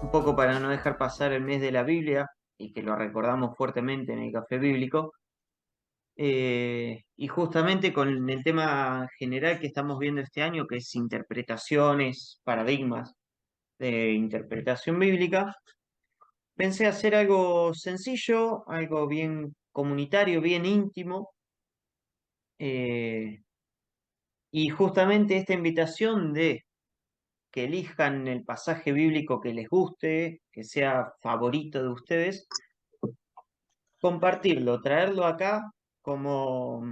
Un poco para no dejar pasar el mes de la Biblia y que lo recordamos fuertemente en el Café Bíblico. Y justamente con el tema general que estamos viendo este año, que es interpretaciones, paradigmas de interpretación bíblica, pensé hacer algo sencillo, algo bien comunitario, bien íntimo, eh, y justamente esta invitación de que elijan el pasaje bíblico que les guste, que sea favorito de ustedes, compartirlo, traerlo acá como,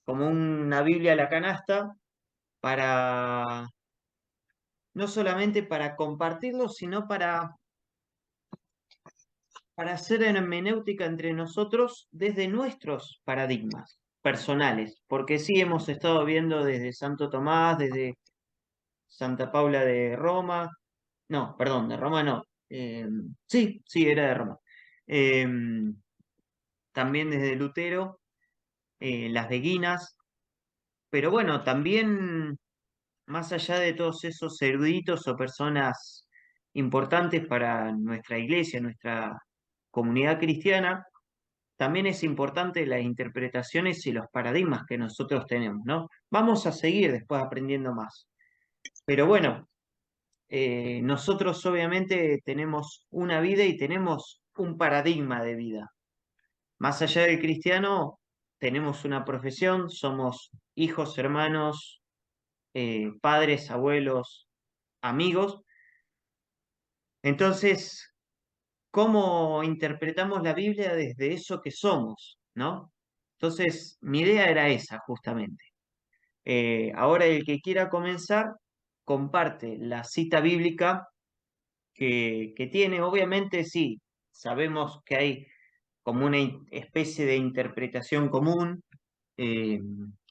como una Biblia a la canasta, para no solamente para compartirlo, sino para hacer hermenéutica entre nosotros desde nuestros paradigmas personales, porque sí hemos estado viendo desde Santo Tomás, desde Santa Paula de Roma, no, perdón, de Roma no, sí, era de Roma. Em, También desde Lutero, las beguinas, pero bueno, también más allá de todos esos eruditos o personas importantes para nuestra iglesia, nuestra comunidad cristiana, también es importante las interpretaciones y los paradigmas que nosotros tenemos, ¿no? Vamos a seguir después aprendiendo más. Pero bueno, nosotros obviamente tenemos una vida y tenemos un paradigma de vida. Más allá del cristiano, tenemos una profesión, somos hijos, hermanos, padres, abuelos, amigos. Entonces, ¿cómo interpretamos la Biblia desde eso que somos, ¿no? Entonces, mi idea era esa, justamente. Ahora el que quiera comenzar, comparte la cita bíblica que tiene. Obviamente, sí, sabemos que hay como una especie de interpretación común, eh,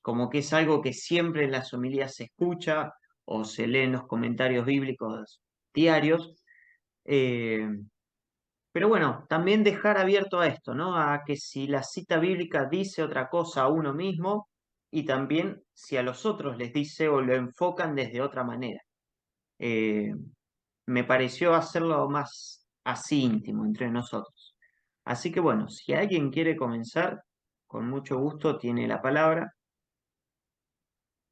como que es algo que siempre en las homilías se escucha o se lee en los comentarios bíblicos diarios. eh, pero bueno, también dejar abierto a esto, ¿no? A que si la cita bíblica dice otra cosa a uno mismo y también si a los otros les dice o lo enfocan desde otra manera. Eh, Me pareció hacerlo más así íntimo entre nosotros. Así que bueno, si alguien quiere comenzar, con mucho gusto tiene la palabra.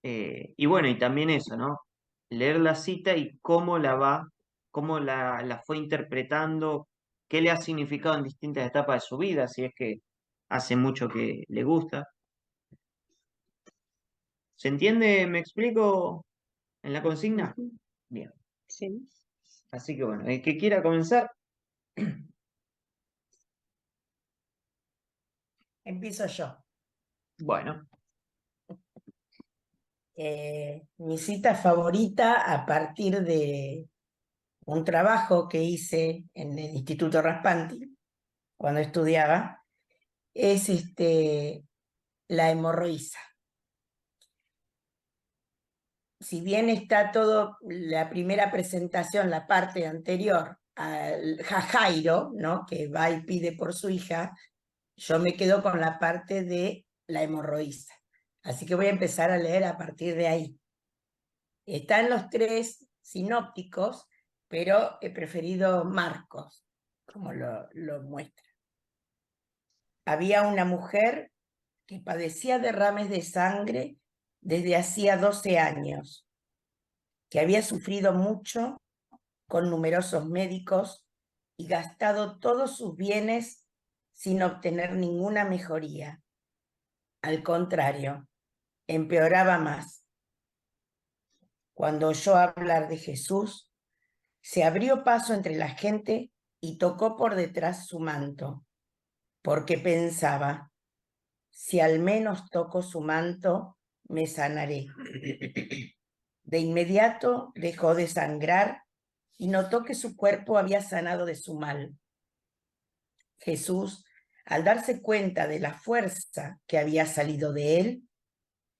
Y bueno, y también eso, ¿no? Leer la cita y cómo la fue interpretando, qué le ha significado en distintas etapas de su vida, si es que hace mucho que le gusta. ¿Se entiende? ¿Me explico en la consigna? Ujú. Bien. Sí. Así que bueno, el que quiera comenzar, Empiezo yo. bueno, Mi cita favorita a partir de un trabajo que hice en el Instituto Raspanti cuando estudiaba es la hemorroísa. Si bien está todo, la primera presentación, la parte anterior a Jairo, ¿no? Que va y pide por su hija, yo me quedo con la parte de la hemorroísa. Así que voy a empezar a leer a partir de ahí. Están los tres sinópticos, pero he preferido Marcos, como lo muestra. Había una mujer que padecía derrames de sangre desde hacía 12 años, que había sufrido mucho con numerosos médicos y gastado todos sus bienes sin obtener ninguna mejoría. Al contrario, empeoraba más. Cuando oyó hablar de Jesús, se abrió paso entre la gente y tocó por detrás su manto, porque pensaba, si al menos toco su manto, me sanaré. De inmediato dejó de sangrar y notó que su cuerpo había sanado de su mal. Jesús, al darse cuenta de la fuerza que había salido de él,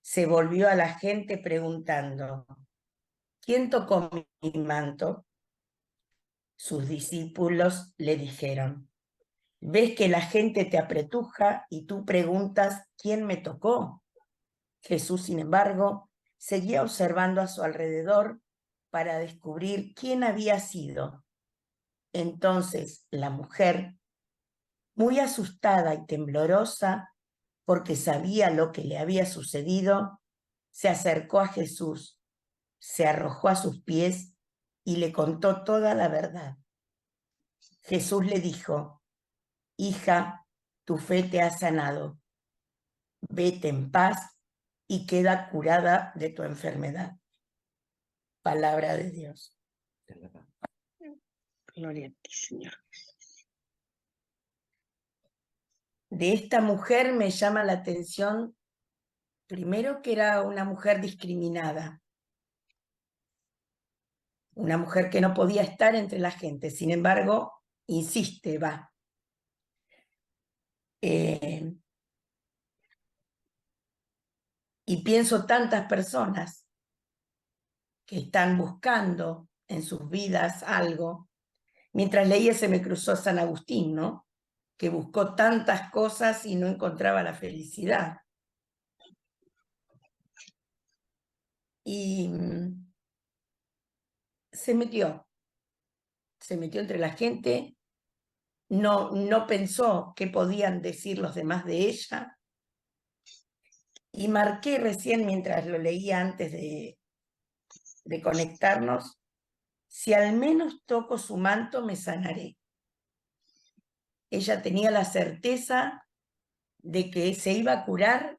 se volvió a la gente preguntando, ¿quién tocó mi manto? Sus discípulos le dijeron, ¿ves que la gente te apretuja y tú preguntas quién me tocó? Jesús, sin embargo, seguía observando a su alrededor para descubrir quién había sido. Entonces la mujer, muy asustada y temblorosa, porque sabía lo que le había sucedido, se acercó a Jesús, se arrojó a sus pies y le contó toda la verdad. Jesús le dijo: hija, tu fe te ha sanado. Vete en paz y queda curada de tu enfermedad. Palabra de Dios. Gloria a ti, Señor. De esta mujer me llama la atención, primero, que era una mujer discriminada, una mujer que no podía estar entre la gente. Sin embargo, insiste, va. Y pienso tantas personas que están buscando en sus vidas algo. Mientras leía se me cruzó San Agustín, ¿no? Que buscó tantas cosas y no encontraba la felicidad. Y se metió entre la gente, no pensó qué podían decir los demás de ella, y marqué recién, mientras lo leía antes de conectarnos: si al menos toco su manto me sanaré. Ella tenía la certeza de que se iba a curar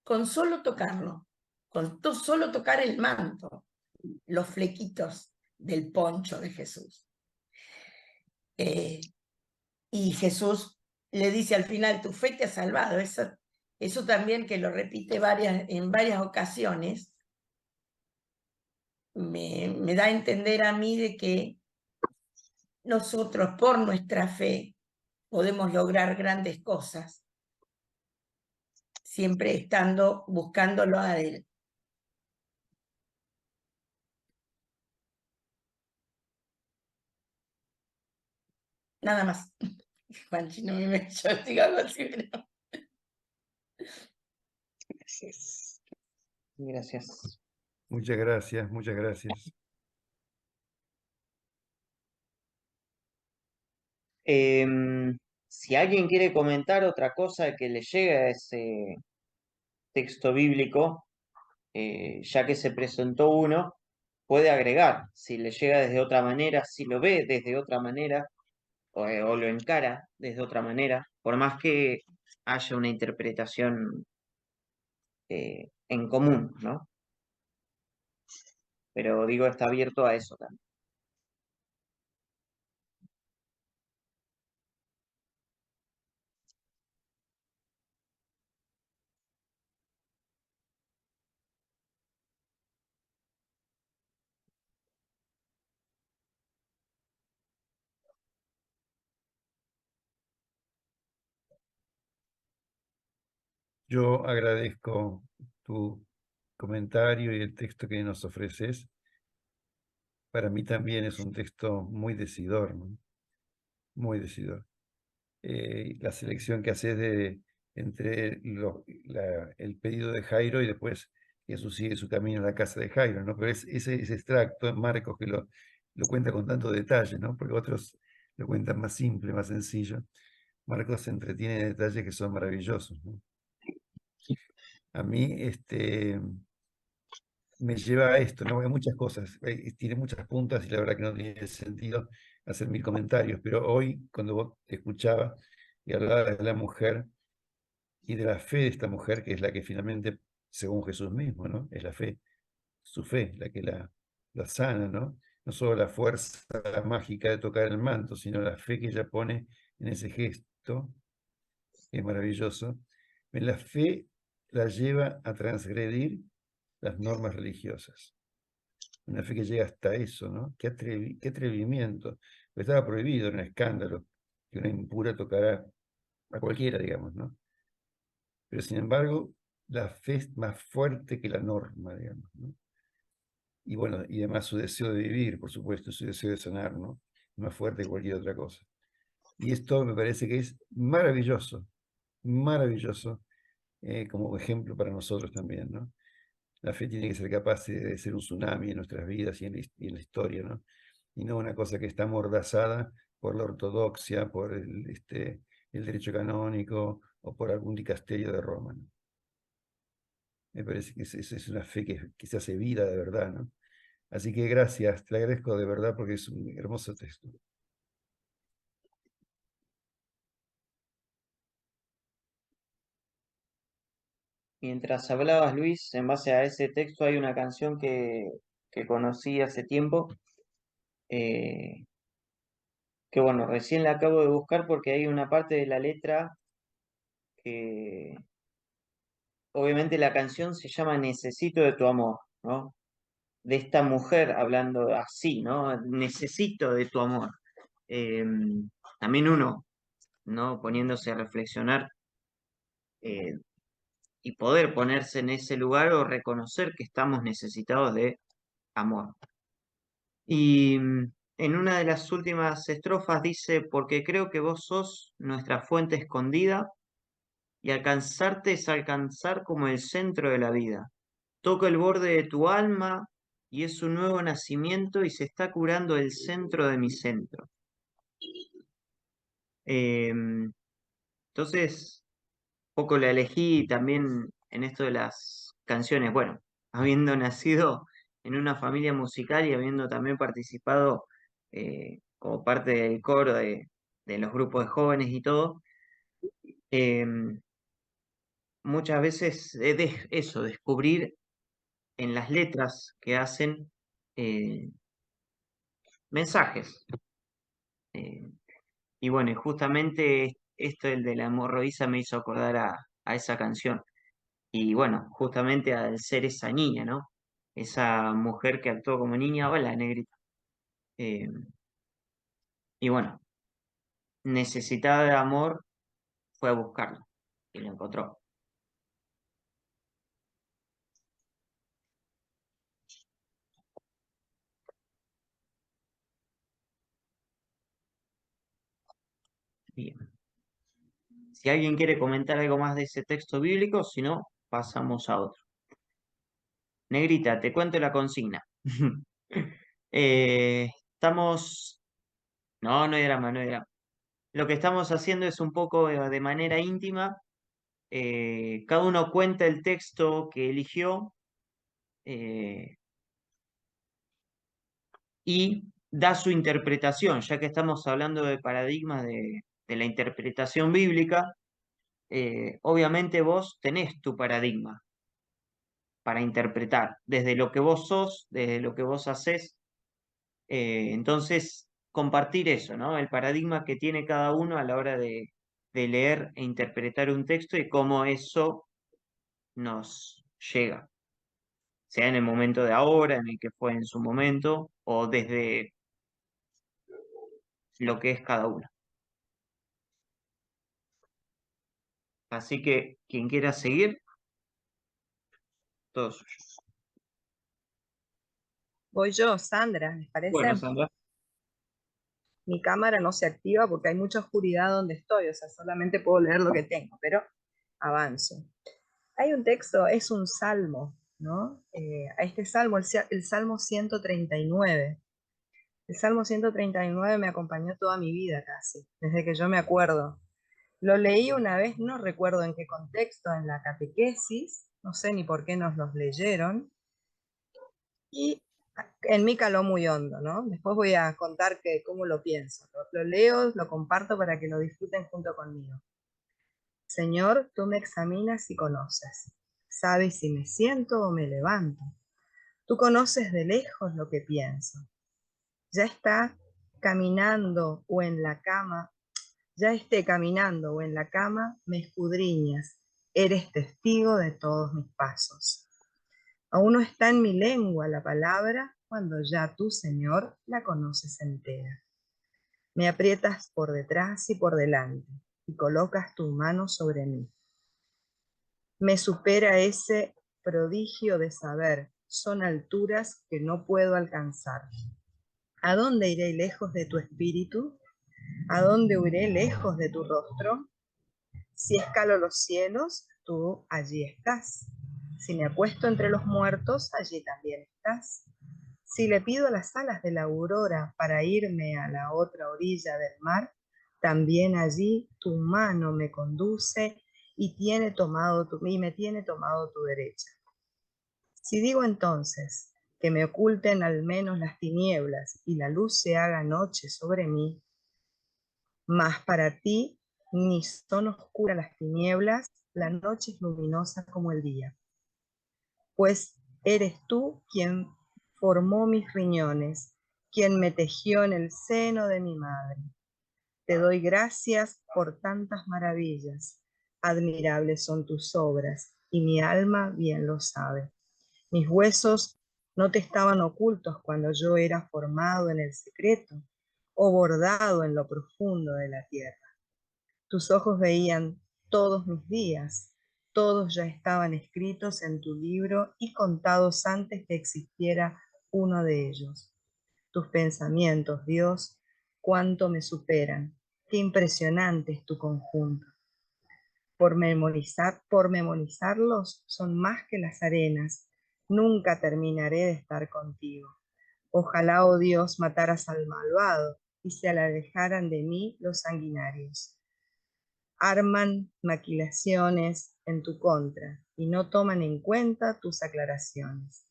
con solo tocarlo, con solo tocar el manto, los flequitos del poncho de Jesús. Y Jesús le dice al final: tu fe te ha salvado. Eso también, que lo repite en varias ocasiones, me da a entender a mí de que nosotros, por nuestra fe, podemos lograr grandes cosas, siempre buscándolo a Él. Nada más. Juanchi, no me yo digo algo así, pero... Gracias. Gracias. Muchas gracias, muchas gracias. Si alguien quiere comentar otra cosa que le llegue a ese texto bíblico, ya que se presentó uno, puede agregar, si le llega desde otra manera, si lo ve desde otra manera, o lo encara desde otra manera, por más que haya una interpretación en común, ¿no? Pero digo, está abierto a eso también. Yo agradezco tu comentario y el texto que nos ofreces. Para mí también es un texto muy decidor, ¿no? Muy decidor. La selección que haces entre el pedido de Jairo y después Jesús sigue su camino a la casa de Jairo, ¿no? Pero ese extracto en Marcos que lo cuenta con tanto detalle, ¿no? Porque otros lo cuentan más simple, más sencillo. Marcos se entretiene en detalles que son maravillosos, ¿no? A mí me lleva a esto, ¿no? Hay muchas cosas, tiene muchas puntas y la verdad que no tiene sentido hacer mil comentarios, pero hoy, cuando vos te escuchaba y hablabas de la mujer y de la fe de esta mujer, que es la que finalmente, según Jesús mismo, ¿no? Es la fe, su fe, la que la sana, ¿no? No solo la fuerza mágica de tocar el manto, sino la fe que ella pone en ese gesto, que es maravilloso. La fe la lleva a transgredir las normas religiosas. Una fe que llega hasta eso, ¿no? Qué atrevimiento. Pues estaba prohibido, era un escándalo que una impura tocara a cualquiera, digamos, ¿no? Pero sin embargo, la fe es más fuerte que la norma, digamos, ¿no? Y bueno, y además su deseo de vivir, por supuesto, su deseo de sanar, ¿no? Más fuerte que cualquier otra cosa. Y esto me parece que es maravilloso, maravilloso, como ejemplo para nosotros también, ¿no? La fe tiene que ser capaz de ser un tsunami en nuestras vidas y en la historia, ¿no? Y no una cosa que está amordazada por la ortodoxia, por el derecho canónico o por algún dicasterio de Roma, ¿no? Me parece que es una fe que se hace vida de verdad, ¿no? Así que gracias, te agradezco de verdad porque es un hermoso texto. Mientras hablabas, Luis, en base a ese texto hay una canción que conocí hace tiempo, eh, que bueno, recién la acabo de buscar porque hay una parte de la letra que obviamente la canción se llama Necesito de tu amor, ¿no? De esta mujer hablando así, ¿no? Necesito de tu amor. Eh, También uno, ¿no? Poniéndose a reflexionar eh, y poder ponerse en ese lugar o reconocer que estamos necesitados de amor. Y en una de las últimas estrofas dice, porque creo que vos sos nuestra fuente escondida y alcanzarte es alcanzar como el centro de la vida. Toco el borde de tu alma y es un nuevo nacimiento y se está curando el centro de mi centro. Entonces, poco la elegí también en esto de las canciones. Bueno, habiendo nacido en una familia musical y habiendo también participado como parte del coro de los grupos de jóvenes y todo, em, muchas veces eso, descubrir en las letras que hacen mensajes. Eh, y bueno, y justamente esto, el de la hemorroísa, me hizo acordar a esa canción. Y bueno, justamente al ser esa niña, ¿no? Esa mujer que actuó como niña, hola, negrita. Eh, y bueno, necesitada de amor, fue a buscarlo y lo encontró. Bien. Si alguien quiere comentar algo más de ese texto bíblico, si no, pasamos a otro. Negrita, te cuento la consigna. Estamos. No, no hay drama, no hay drama. Lo que estamos haciendo es un poco de manera íntima. Cada uno cuenta el texto que eligió eh, y da su interpretación, ya que estamos hablando de paradigmas de la interpretación bíblica. Obviamente vos tenés tu paradigma para interpretar, desde lo que vos sos, desde lo que vos hacés. Entonces, compartir eso, ¿no? El paradigma que tiene cada uno a la hora de leer e interpretar un texto y cómo eso nos llega, sea en el momento de ahora, en el que fue en su momento, o desde lo que es cada uno. Así que quien quiera seguir, todo suyo. Voy yo, Sandra, ¿les parece? Bueno, Sandra. Mi cámara no se activa porque hay mucha oscuridad donde estoy, o sea, solamente puedo leer lo que tengo, pero avanzo. Hay un texto, es un salmo, ¿no? A este salmo, el Salmo 139. El Salmo 139 me acompañó toda mi vida casi, desde que yo me acuerdo. Lo leí una vez, no recuerdo en qué contexto, en la catequesis, no sé ni por qué nos los leyeron, y en mí caló muy hondo, ¿no? Después voy a contar cómo lo pienso. Lo leo, lo comparto para que lo disfruten junto conmigo. Señor, tú me examinas y conoces. Sabes si me siento o me levanto. Tú conoces de lejos lo que pienso. Ya está caminando o en la cama, ya esté caminando o en la cama, me escudriñas. Eres testigo de todos mis pasos. Aún no está en mi lengua la palabra cuando ya tú, Señor, la conoces entera. Me aprietas por detrás y por delante y colocas tu mano sobre mí. Me supera ese prodigio de saber, son alturas que no puedo alcanzar. ¿A dónde iré lejos de tu espíritu? ¿A dónde huiré lejos de tu rostro? Si escalo los cielos, tú allí estás. Si me acuesto entre los muertos, allí también estás. Si le pido a las alas de la aurora para irme a la otra orilla del mar, también allí tu mano me conduce y me tiene tomado tu derecha. Si digo entonces que me oculten al menos las tinieblas y la luz se haga noche sobre mí, mas para ti ni son oscuras las tinieblas, la noche es luminosa como el día. Pues eres tú quien formó mis riñones, quien me tejió en el seno de mi madre. Te doy gracias por tantas maravillas. Admirables son tus obras, y mi alma bien lo sabe. Mis huesos no te estaban ocultos cuando yo era formado en el secreto o bordado en lo profundo de la tierra. Tus ojos veían todos mis días, todos ya estaban escritos en tu libro y contados antes que existiera uno de ellos. Tus pensamientos, Dios, cuánto me superan, qué impresionante es tu conjunto. Por memorizarlos son más que las arenas, nunca terminaré de estar contigo. Ojalá, oh Dios, mataras al malvado y se alejaran de mí los sanguinarios. Arman maquilaciones en tu contra y no toman en cuenta tus aclaraciones.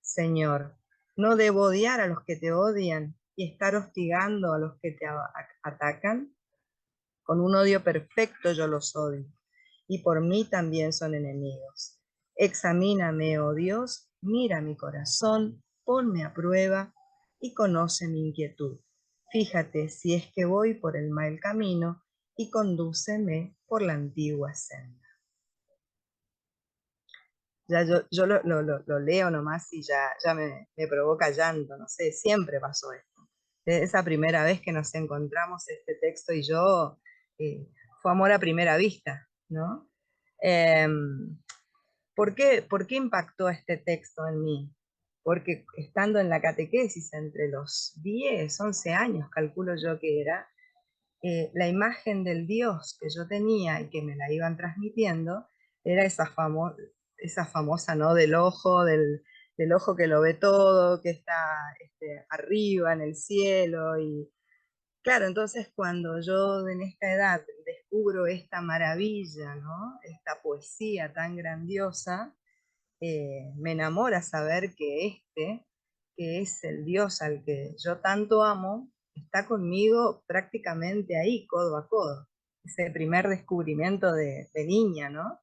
Señor, no debo odiar a los que te odian y estar hostigando a los que te atacan. Con un odio perfecto yo los odio, y por mí también son enemigos. Examíname, oh Dios, mira mi corazón, ponme a prueba y conoce mi inquietud. Fíjate si es que voy por el mal camino y condúceme por la antigua senda. Ya yo lo leo nomás y ya me provoca llanto, no sé, siempre pasó esto. Esa primera vez que nos encontramos este texto y yo, fue amor a primera vista, ¿no? ¿Por qué impactó este texto en mí? Porque estando en la catequesis entre los 10, 11 años, calculo yo que era, la imagen del Dios que yo tenía y que me la iban transmitiendo era esa famosa, ¿no? Del ojo que lo ve todo, que está arriba en el cielo. Y claro, entonces cuando yo en esta edad descubro esta maravilla, ¿no? Esta poesía tan grandiosa, me enamora saber que es el Dios al que yo tanto amo, está conmigo prácticamente ahí, codo a codo. Ese primer descubrimiento de niña, ¿no?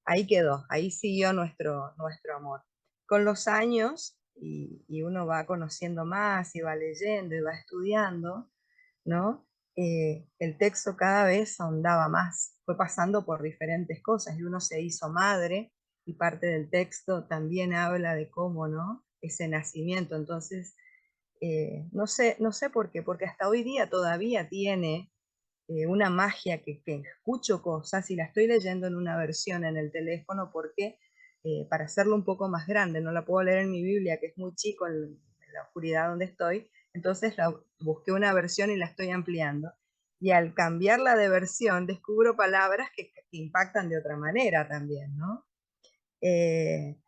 Ahí quedó, ahí siguió nuestro amor. Con los años, y uno va conociendo más, y va leyendo, y va estudiando, ¿no? El texto cada vez ahondaba más, fue pasando por diferentes cosas, y uno se hizo madre, y parte del texto también habla de cómo, ¿no? Ese nacimiento. Entonces, no sé por qué, porque hasta hoy día todavía tiene una magia que escucho cosas y la estoy leyendo en una versión en el teléfono porque para hacerlo un poco más grande, no la puedo leer en mi Biblia, que es muy chico en la oscuridad donde estoy, entonces busqué una versión y la estoy ampliando. Y al cambiarla de versión descubro palabras que impactan de otra manera también, ¿no?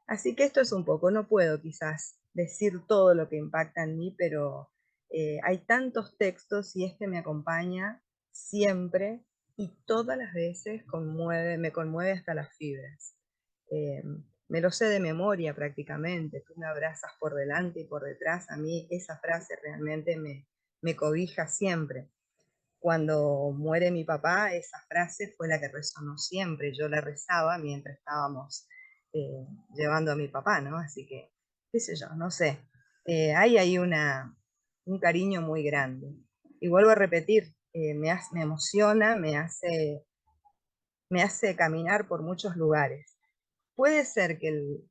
Así que esto es un poco, no puedo quizás decir todo lo que impacta en mí, pero hay tantos textos y este me acompaña siempre y todas las veces me conmueve hasta las fibras. Eh, Me lo sé de memoria prácticamente, tú me abrazas por delante y por detrás, a mí esa frase realmente me cobija siempre. Cuando muere mi papá, esa frase fue la que resonó siempre. Yo la rezaba mientras estábamos llevando a mi papá, ¿no? Así que, qué sé yo, no sé. Hay ahí un cariño muy grande. Y vuelvo a repetir, me emociona, me hace caminar por muchos lugares. Puede ser que, el,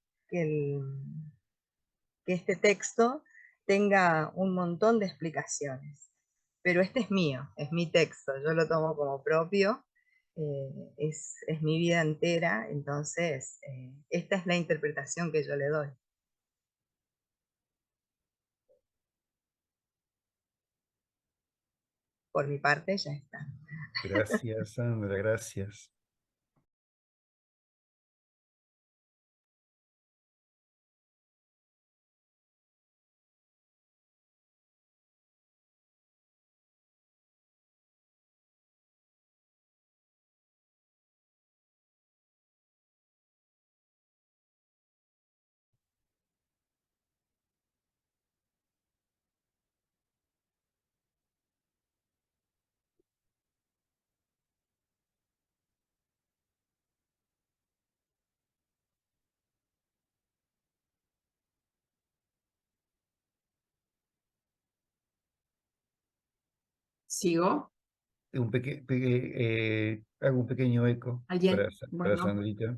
que este texto tenga un montón de explicaciones, pero este es mío, es mi texto, yo lo tomo como propio, es mi vida entera, entonces esta es la interpretación que yo le doy. Por mi parte ya está. Gracias, Sandra, gracias. ¿Sigo? Hago un pequeño eco ¿Alguien? para Bueno. Sandrita.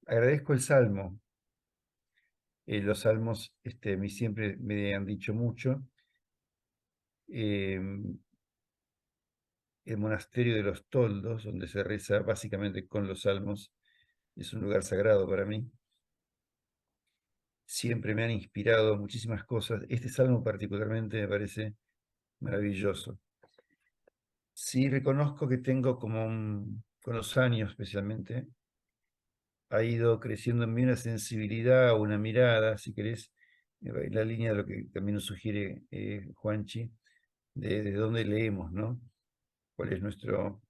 Agradezco el salmo. Los salmos a mí siempre me han dicho mucho. El monasterio de los Toldos, donde se reza básicamente con los salmos, es un lugar sagrado para mí. Siempre me han inspirado muchísimas cosas. Este salmo particularmente me parece maravilloso. Sí reconozco que tengo con los años especialmente, ha ido creciendo en mí una sensibilidad o una mirada, si querés, en la línea de lo que también nos sugiere Juanchi, de dónde leemos, ¿no? ¿Cuál es nuestro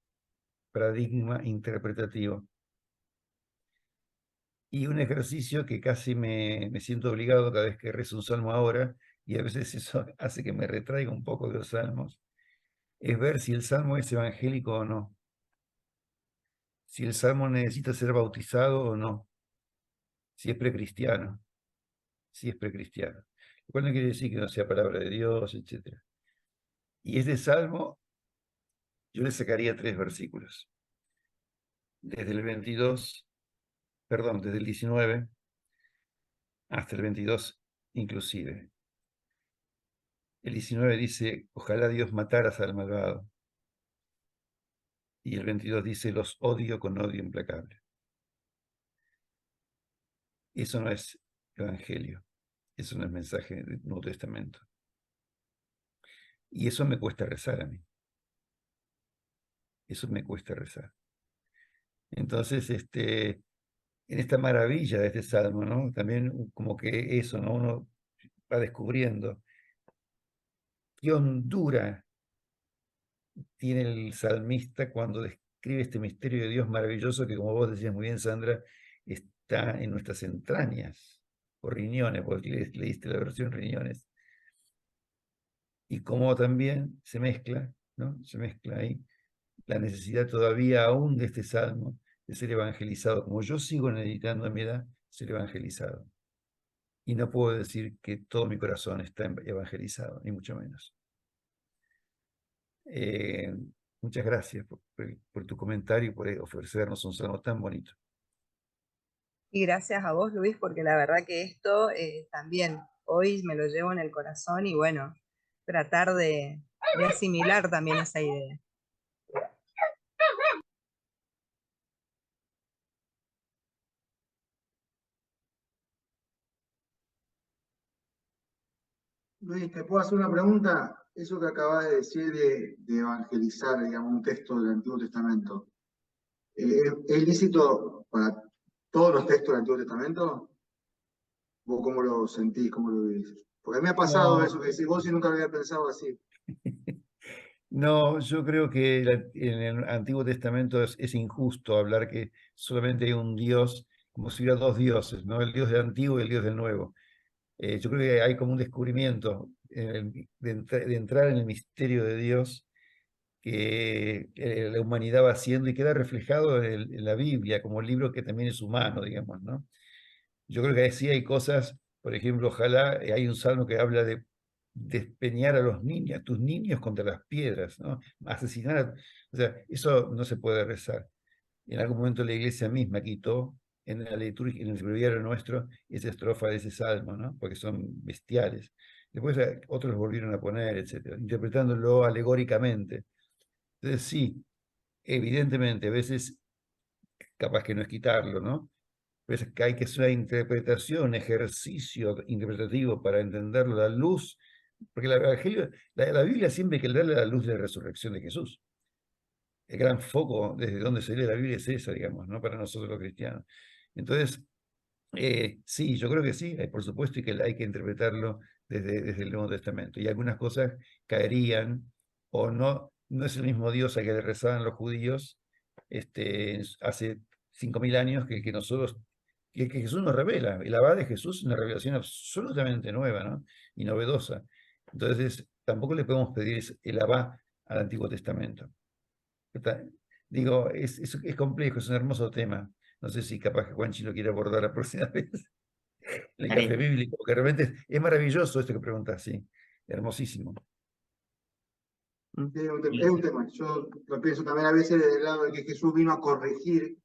paradigma interpretativo? Y un ejercicio que casi me siento obligado cada vez que rezo un salmo ahora, y a veces eso hace que me retraiga un poco de los salmos, es ver si el salmo es evangélico o no. Si el salmo necesita ser bautizado o no. Si es precristiano. Si es precristiano. Lo cual no quiere decir que no sea palabra de Dios, etc. Y este salmo, yo le sacaría 3 versículos. Desde el 22, perdón, desde el 19 hasta el 22 inclusive. El 19 dice, ojalá Dios mataras al malvado. Y el 22 dice, los odio con odio implacable. Eso no es evangelio. Eso no es mensaje del Nuevo Testamento. Y eso me cuesta rezar a mí. Eso me cuesta rezar. Entonces, en esta maravilla de este salmo, ¿no? También como que eso, ¿no? Uno va descubriendo qué hondura tiene el salmista cuando describe este misterio de Dios maravilloso que, como vos decías muy bien, Sandra, está en nuestras entrañas, o riñones, porque leíste la versión riñones. Y cómo también se mezcla, ¿no? Se mezcla ahí la necesidad todavía aún de este salmo de ser evangelizado, como yo sigo necesitando a mi edad ser evangelizado. Y no puedo decir que todo mi corazón está evangelizado, ni mucho menos. Muchas gracias por tu comentario y por ofrecernos un salmo tan bonito. Y gracias a vos, Luis, porque la verdad que esto también hoy me lo llevo en el corazón y bueno, tratar de asimilar también esa idea. Luis, ¿te puedo hacer una pregunta? Eso que acabas de decir de evangelizar, digamos, un texto del Antiguo Testamento, ¿es lícito para todos los textos del Antiguo Testamento? ¿Vos cómo lo sentís, cómo lo vivís? Porque a mí me ha pasado No. eso que decís vos y nunca lo había pensado así. No, yo creo que en el Antiguo Testamento es injusto hablar que solamente hay un Dios, como si hubiera 2 dioses, ¿no? El Dios del Antiguo y el Dios del Nuevo. Yo creo que hay como un descubrimiento de entrar en el misterio de Dios que la humanidad va haciendo y queda reflejado en la Biblia como libro que también es humano, digamos, ¿no? Yo creo que sí hay cosas, por ejemplo, ojalá hay un salmo que habla de despeñar a los niños, a tus niños contra las piedras, ¿no? Asesinar, o sea, eso no se puede rezar. En algún momento la iglesia misma quitó en la liturgia, en el breviario nuestro, esa estrofa de ese salmo, ¿no? Porque son bestiales. Después otros lo volvieron a poner, etcétera, interpretándolo alegóricamente. Entonces sí, evidentemente, a veces capaz que no es quitarlo, ¿no? Pues que hay que hacer una interpretación, un ejercicio interpretativo para entenderlo a la luz, porque la Biblia siempre hay que leerla a la luz de la resurrección de Jesús. El gran foco desde donde se lee la Biblia es esa, digamos, ¿no? Para nosotros los cristianos. Entonces, sí, yo creo que sí, por supuesto, y que hay que interpretarlo desde el Nuevo Testamento. Y algunas cosas caerían, o no es el mismo Dios al que le rezaban los judíos hace 5.000 años que nosotros, que Jesús nos revela. El abad de Jesús es una revelación absolutamente nueva, ¿no? Y novedosa. Entonces, tampoco le podemos pedir el abad al Antiguo Testamento. Digo, es complejo, es un hermoso tema. No sé si capaz que Juanchi lo quiere abordar la próxima vez. El café bíblico, porque realmente es maravilloso esto que preguntas, sí. Hermosísimo. Mm. Es un tema. Yo lo pienso también a veces desde el lado de que Jesús vino a corregir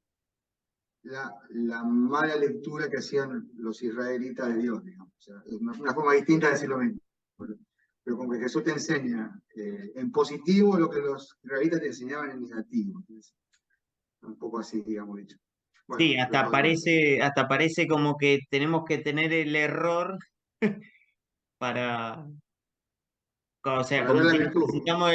la mala lectura que hacían los israelitas de Dios, digamos. O sea, es una forma distinta de decir lo mismo. Pero como que Jesús te enseña en positivo lo que los israelitas te enseñaban en negativo. Entonces, un poco así, digamos, dicho. Bueno, Sí, hasta parece como que tenemos que tener el error para, o sea, para ver como la que virtud. necesitamos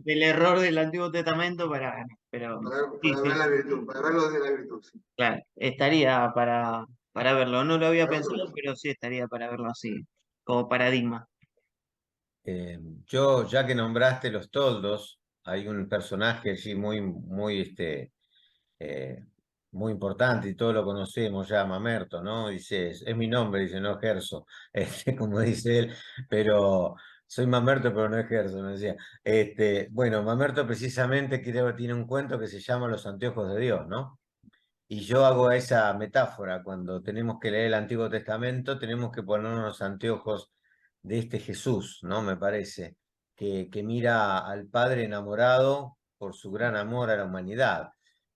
el error del Antiguo Testamento para, pero sí, Para ver sí, la virtud, para verlo desde la virtud, sí. claro, estaría para verlo. No lo había Para verlo. pensado, pero sí estaría para verlo así, como paradigma. Yo, ya que nombraste los toldos, hay un personaje allí eh, muy importante y todos lo conocemos ya, Mamerto, ¿no? Dice, es mi nombre, dice, no ejerzo, como dice él, pero soy Mamerto, pero no ejerzo, me decía. Bueno, Mamerto precisamente creo que tiene un cuento que se llama Los anteojos de Dios, ¿no? Y yo hago esa metáfora, cuando tenemos que leer el Antiguo Testamento, tenemos que ponernos los anteojos de este Jesús, ¿no? Me parece, que mira al Padre enamorado por su gran amor a la humanidad.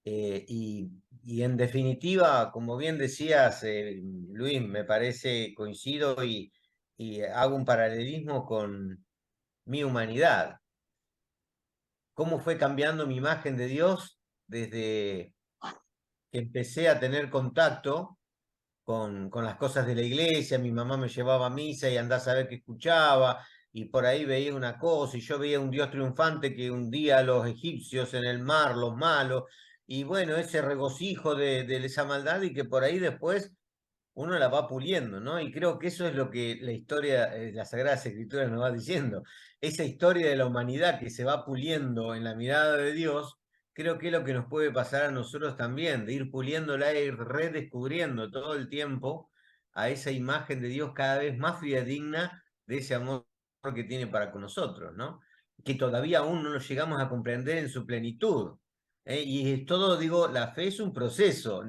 Y en definitiva, como bien decías, Luis, me parece, coincido y hago un paralelismo con mi humanidad. ¿Cómo fue cambiando mi imagen de Dios desde que empecé a tener contacto con las cosas de la iglesia? Mi mamá me llevaba a misa y andaba a saber qué escuchaba, y por ahí veía una cosa, y yo veía un Dios triunfante que hundía a los egipcios en el mar, los malos, y bueno, ese regocijo de esa maldad, y que por ahí después uno la va puliendo, ¿no? Y creo que eso es lo que la historia, las Sagradas Escrituras nos va diciendo. Esa historia de la humanidad que se va puliendo en la mirada de Dios, creo que es lo que nos puede pasar a nosotros también, de ir puliéndola y redescubriendo todo el tiempo a esa imagen de Dios cada vez más fidedigna de ese amor que tiene para con nosotros, ¿no? Que todavía aún no lo llegamos a comprender en su plenitud. Y es todo, digo, la fe es un proceso.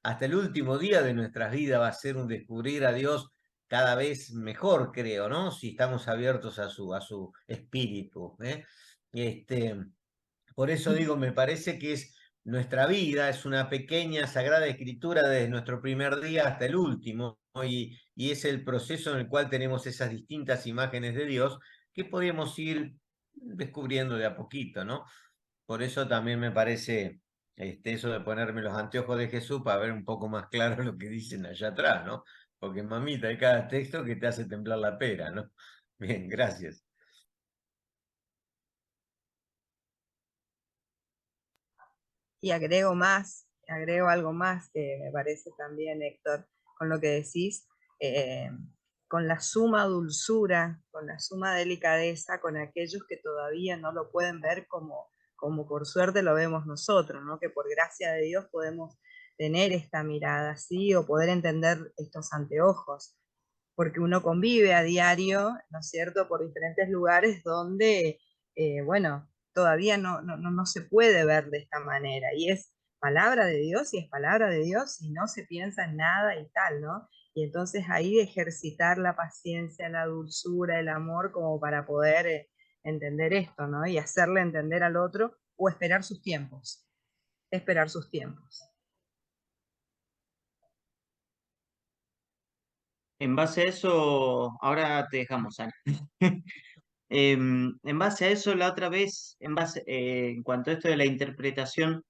Hasta el último día de nuestras vidas va a ser un descubrir a Dios cada vez mejor, creo, ¿no? Si estamos abiertos a su espíritu, ¿eh? Este, por eso digo, me parece que es nuestra vida, es una pequeña sagrada escritura desde nuestro primer día hasta el último, ¿no? Y es el proceso en el cual tenemos esas distintas imágenes de Dios que podemos ir descubriendo de a poquito, ¿no? Por eso también me parece eso de ponerme los anteojos de Jesús para ver un poco más claro lo que dicen allá atrás, ¿no? Porque mamita, hay cada texto que te hace temblar la pera, ¿no? Bien, gracias. Y agrego algo más que me parece también, Héctor, con lo que decís, eh, con la suma dulzura, con la suma delicadeza, con aquellos que todavía no lo pueden ver como por suerte lo vemos nosotros, ¿no? Que por gracia de Dios podemos tener esta mirada así o poder entender estos anteojos, porque uno convive a diario, ¿no es cierto?, por diferentes lugares donde, bueno, todavía no se puede ver de esta manera, y es palabra de Dios, y es palabra de Dios, y no se piensa en nada y tal, ¿no? Y entonces ahí ejercitar la paciencia, la dulzura, el amor, como para poder entender esto, ¿no? Y hacerle entender al otro, o esperar sus tiempos. En base a eso, ahora te dejamos, Ana. En base a eso, la otra vez, en cuanto a esto de la interpretación,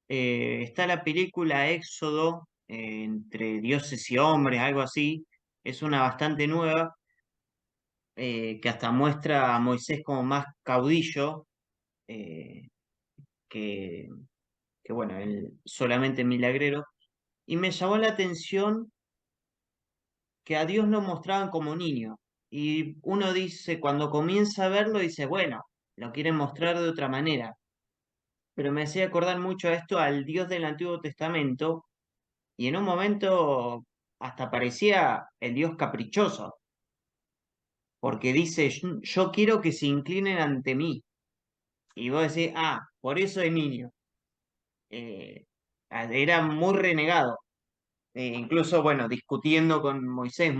está la película Éxodo, entre dioses y hombres, algo así. Es una bastante nueva, que hasta muestra a Moisés como más caudillo, eh, que, que, bueno, él solamente milagrero. Y me llamó la atención que a Dios lo mostraban como niño. Y uno dice, cuando comienza a verlo, dice, bueno, lo quieren mostrar de otra manera. Pero me hacía acordar mucho a esto al Dios del Antiguo Testamento, y en un momento hasta parecía el Dios caprichoso, porque dice, yo quiero que se inclinen ante mí. Y vos decís, ah, por eso es niño. Era muy renegado. incluso, bueno, discutiendo con Moisés en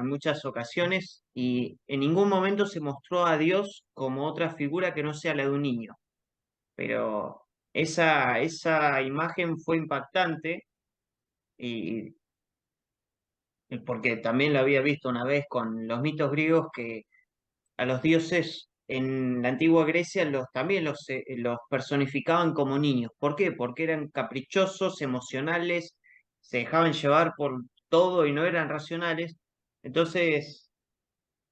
muchas ocasiones, y en ningún momento se mostró a Dios como otra figura que no sea la de un niño. Pero esa imagen fue impactante, y porque también lo había visto una vez con los mitos griegos, que a los dioses en la antigua Grecia también los personificaban como niños. ¿Por qué? Porque eran caprichosos, emocionales, se dejaban llevar por todo y no eran racionales. Entonces,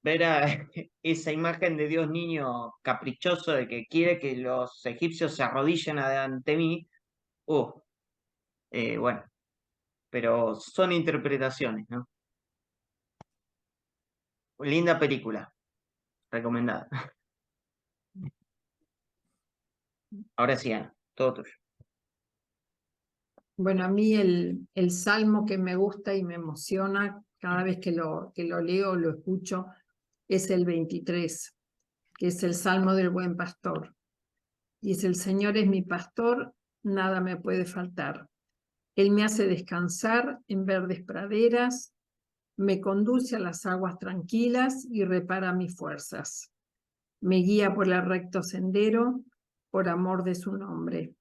ver esa imagen de Dios niño caprichoso, de que quiere que los egipcios se arrodillen ante mí, uh, bueno, pero son interpretaciones, ¿no? Linda película, recomendada. Ahora sí, Ana, todo tuyo. Bueno, a mí el salmo que me gusta y me emociona cada vez que lo leo, lo escucho, es el 23, que es el salmo del buen pastor. Y es: el Señor es mi pastor, nada me puede faltar. Él me hace descansar en verdes praderas, me conduce a las aguas tranquilas y repara mis fuerzas. Me guía por el recto sendero, por amor de su nombre.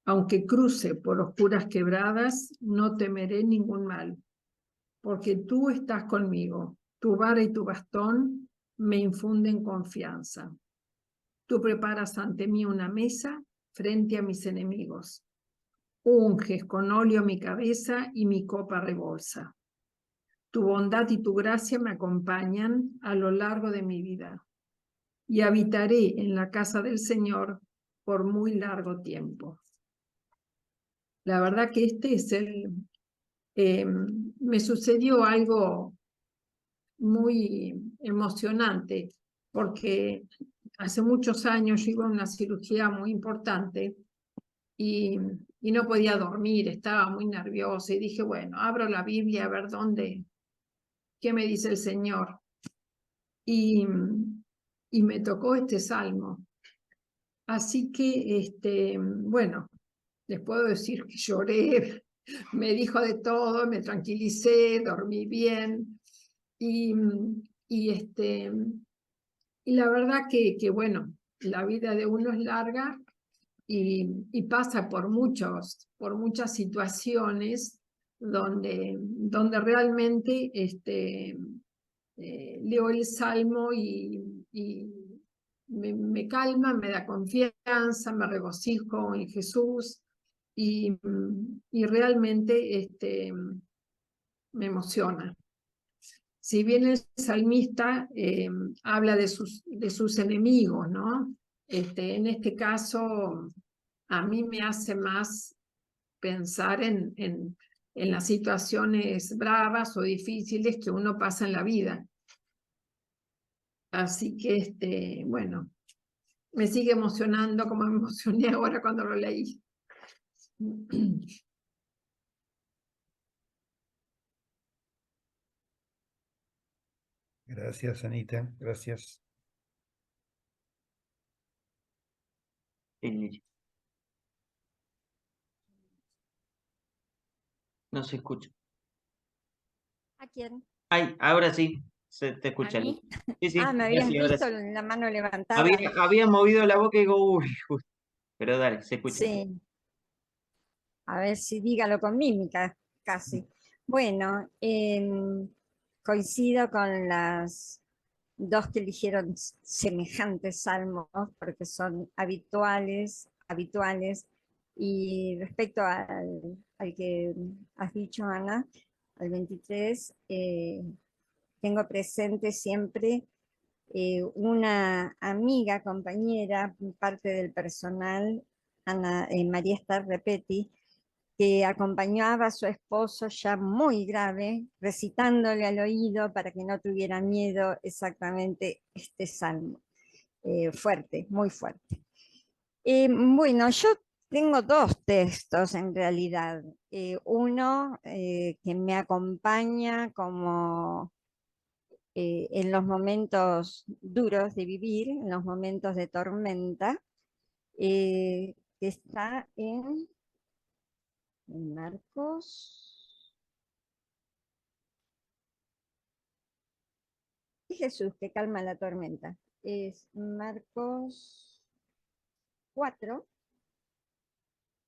Aunque cruce por oscuras quebradas, no temeré ningún mal, porque tú estás conmigo. Tu vara y tu bastón me infunden confianza. Tú preparas ante mí una mesa frente a mis enemigos. Unges con óleo mi cabeza y mi copa rebolsa. Tu bondad y tu gracia me acompañan a lo largo de mi vida, y habitaré en la casa del Señor por muy largo tiempo. La verdad que este es me sucedió algo muy emocionante, porque hace muchos años yo iba a una cirugía muy importante y no podía dormir, estaba muy nerviosa y dije, bueno, abro la Biblia a ver qué me dice el Señor. Y me tocó este salmo. Así que, bueno, les puedo decir que lloré, me dijo de todo, me tranquilicé, dormí bien. Y, y la verdad que, bueno, la vida de uno es larga y pasa por muchas situaciones donde realmente leo el salmo y me calma, me da confianza, me regocijo en Jesús y realmente me emociona. Si bien el salmista habla de sus enemigos, ¿no? En este caso, a mí me hace más pensar en las situaciones bravas o difíciles que uno pasa en la vida. Así que, bueno, me sigue emocionando como me emocioné ahora cuando lo leí. Gracias, Anita. Gracias. No se escucha. ¿A quién? Ay, ahora sí, se te ¿A escucha. mí? Sí, sí, Ah, me ahora habías sí, ahora visto sí. la mano levantada. Había movido la boca y digo, uy, justo. Pero dale, se escucha. Sí, a ver si dígalo con mímica, casi. Bueno, coincido con las dos que eligieron semejantes salmos, porque son habituales. Y respecto al que has dicho, Ana, al 23, tengo presente siempre una amiga, compañera, parte del personal, María Esther Repetti, que acompañaba a su esposo ya muy grave, recitándole al oído para que no tuviera miedo exactamente este salmo. Fuerte, muy fuerte. Bueno, yo tengo dos textos en realidad. Uno que me acompaña como en los momentos duros de vivir, en los momentos de tormenta, que está en Marcos. Jesús que calma la tormenta. Es Marcos 4,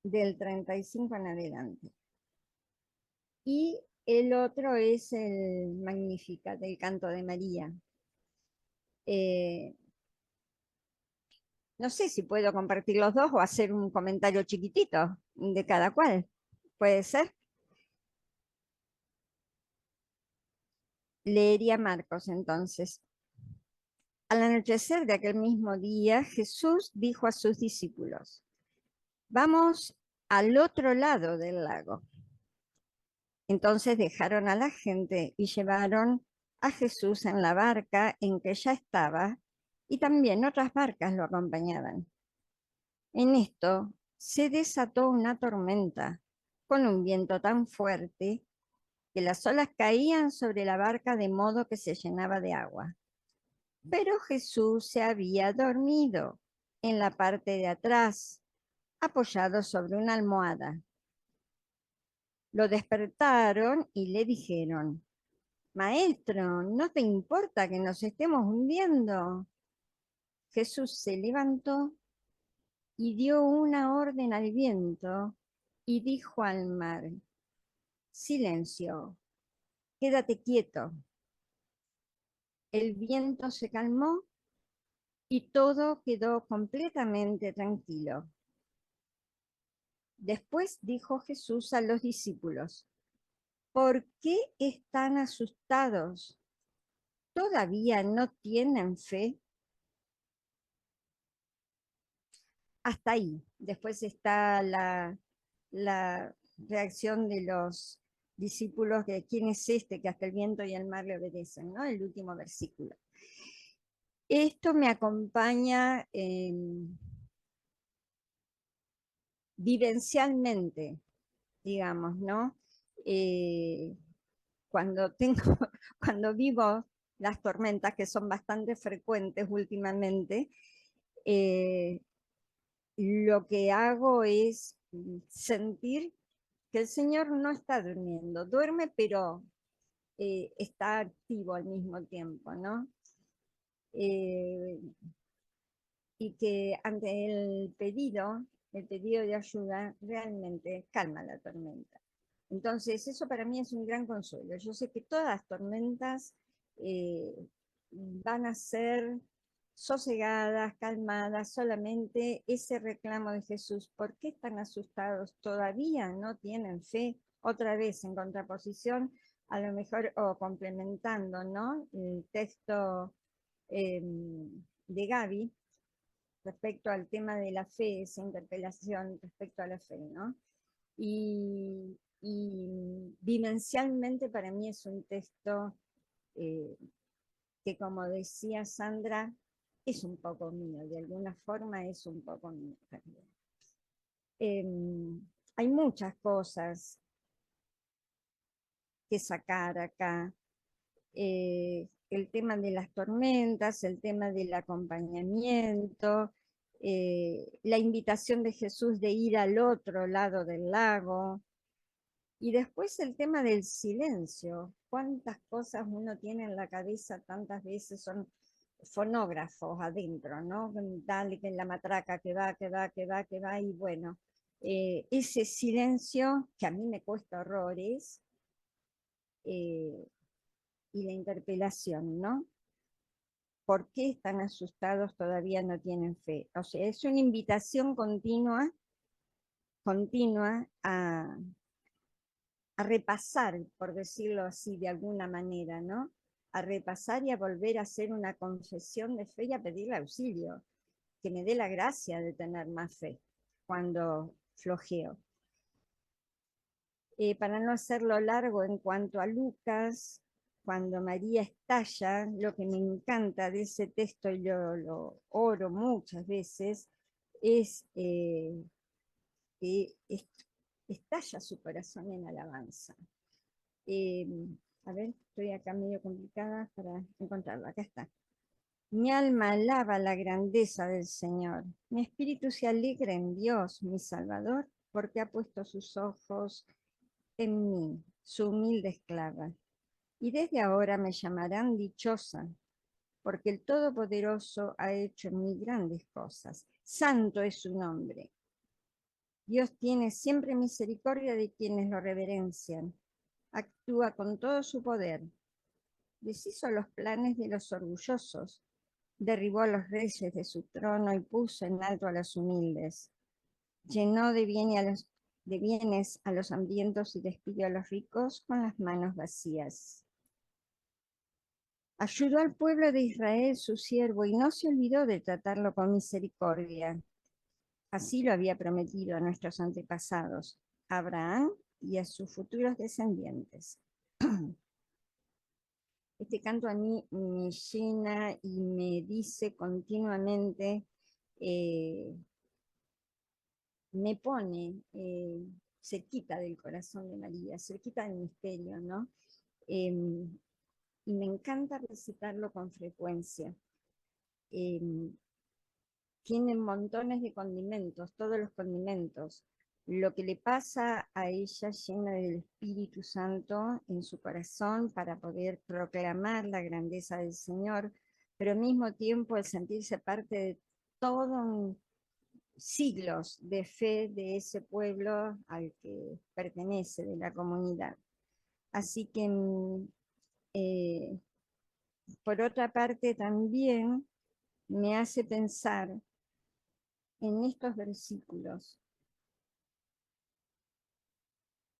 del 35 en adelante. Y el otro es el Magnificat, del canto de María. No sé si puedo compartir los dos o hacer un comentario chiquitito de cada cual. ¿Puede ser? Leería Marcos entonces. Al anochecer de aquel mismo día, Jesús dijo a sus discípulos: vamos al otro lado del lago. Entonces dejaron a la gente y llevaron a Jesús en la barca en que ya estaba, y también otras barcas lo acompañaban. En esto se desató una tormenta, con un viento tan fuerte que las olas caían sobre la barca de modo que se llenaba de agua. Pero Jesús se había dormido en la parte de atrás, apoyado sobre una almohada. Lo despertaron y le dijeron: Maestro, ¿no te importa que nos estemos hundiendo? Jesús se levantó y dio una orden al viento y dijo al mar: silencio, quédate quieto. El viento se calmó y todo quedó completamente tranquilo. Después dijo Jesús a los discípulos: ¿por qué están asustados? ¿Todavía no tienen fe? Hasta ahí. Después está la reacción de los discípulos de quién es este que hasta el viento y el mar le obedecen, ¿no? El último versículo. Esto me acompaña vivencialmente, digamos, ¿no? Cuando vivo las tormentas, que son bastante frecuentes últimamente, lo que hago es sentir que el Señor no está durmiendo, duerme, pero está activo al mismo tiempo, ¿no? Y que ante el pedido de ayuda realmente calma la tormenta. Entonces, eso para mí es un gran consuelo. Yo sé que todas las tormentas van a ser sosegadas, calmadas, solamente ese reclamo de Jesús: ¿por qué están asustados? ¿Todavía no tienen fe? Otra vez en contraposición, a lo mejor, o complementando, ¿no? El texto de Gaby, respecto al tema de la fe, esa interpelación respecto a la fe, ¿no? Y vivencialmente para mí es un texto que, como decía Sandra, es un poco mío, de alguna forma es un poco mío también. Hay muchas cosas que sacar acá. El tema de las tormentas, el tema del acompañamiento, la invitación de Jesús de ir al otro lado del lago, y después el tema del silencio. Cuántas cosas uno tiene en la cabeza, tantas veces son fonógrafos adentro, ¿no? Dale, que la matraca que va, y bueno, ese silencio que a mí me cuesta horrores, y la interpelación, ¿no? ¿Por qué están asustados? Todavía no tienen fe. O sea, es una invitación continua a repasar, por decirlo así de alguna manera, ¿no? A repasar y a volver a hacer una confesión de fe y a pedirle auxilio, que me dé la gracia de tener más fe cuando flojeo. Para no hacerlo largo, en cuanto a Lucas, cuando María estalla, lo que me encanta de ese texto, y lo oro muchas veces, es que estalla su corazón en alabanza. A ver, estoy acá medio complicada para encontrarlo. Acá está. Mi alma alaba la grandeza del Señor. Mi espíritu se alegra en Dios, mi Salvador, porque ha puesto sus ojos en mí, su humilde esclava. Y desde ahora me llamarán dichosa, porque el Todopoderoso ha hecho en mí grandes cosas. Santo es su nombre. Dios tiene siempre misericordia de quienes lo reverencian. Actúa con todo su poder. Deshizo los planes de los orgullosos. Derribó a los reyes de su trono y puso en alto a los humildes. Llenó de bienes a los hambrientos y despidió a los ricos con las manos vacías. Ayudó al pueblo de Israel, su siervo, y no se olvidó de tratarlo con misericordia. Así lo había prometido a nuestros antepasados, a Abraham y a sus futuros descendientes. Este canto a mí me llena y me dice continuamente, me pone cerquita del corazón de María, cerquita del misterio, ¿no? Y me encanta recitarlo con frecuencia. Tiene montones de condimentos, todos los condimentos. Lo que le pasa a ella llena del Espíritu Santo en su corazón para poder proclamar la grandeza del Señor, pero al mismo tiempo el sentirse parte de todos siglos de fe de ese pueblo al que pertenece, de la comunidad. Así que, por otra parte, también me hace pensar en estos versículos,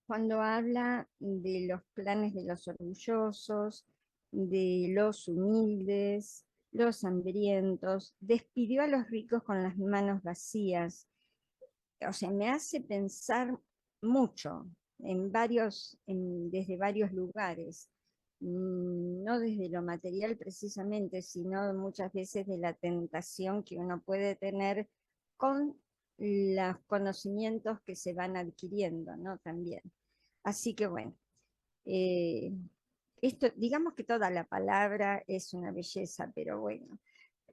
cuando habla de los planes de los orgullosos, de los humildes, los hambrientos, despidió a los ricos con las manos vacías. O sea, me hace pensar mucho desde varios lugares, no desde lo material precisamente, sino muchas veces de la tentación que uno puede tener con los conocimientos que se van adquiriendo, ¿no? También. Así que bueno, esto, digamos que toda la palabra es una belleza, pero bueno,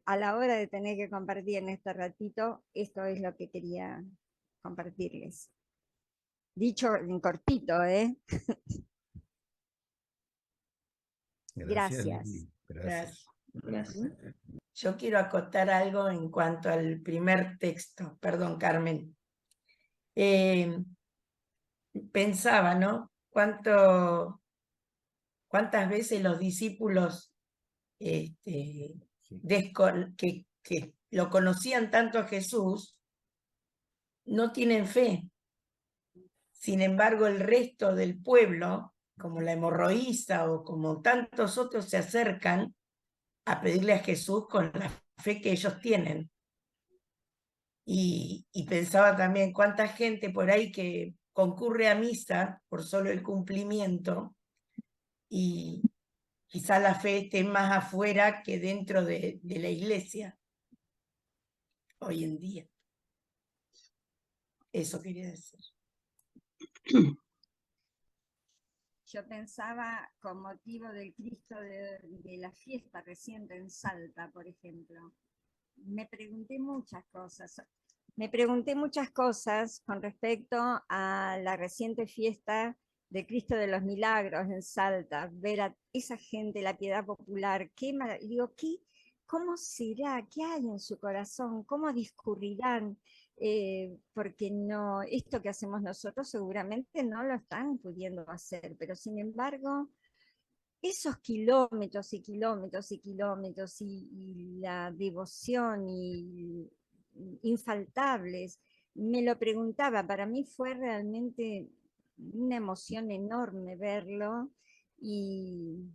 a la hora de tener que compartir en este ratito, esto es lo que quería compartirles. Dicho en cortito, ¿eh? Gracias. Lili, gracias. Gracias. Yo quiero acotar algo en cuanto al primer texto. Perdón, Carmen. Pensaba, ¿no? ¿Cuántas veces los discípulos que lo conocían tanto a Jesús no tienen fe? Sin embargo, el resto del pueblo, como la hemorroísta o como tantos otros, se acercan a pedirle a Jesús con la fe que ellos tienen. Y pensaba también cuánta gente por ahí que concurre a misa por solo el cumplimiento y quizá la fe esté más afuera que dentro de la iglesia hoy en día. Eso quería decir. Yo pensaba con motivo del Cristo de la fiesta reciente en Salta, por ejemplo. Me pregunté muchas cosas con respecto a la reciente fiesta de Cristo de los Milagros en Salta, ver a esa gente, la piedad popular, digo, ¿cómo será? ¿Qué hay en su corazón? ¿Cómo discurrirán? Porque no, esto que hacemos nosotros seguramente no lo están pudiendo hacer, pero sin embargo, esos kilómetros y kilómetros y kilómetros y la devoción infaltables, me lo preguntaba, para mí fue realmente una emoción enorme verlo y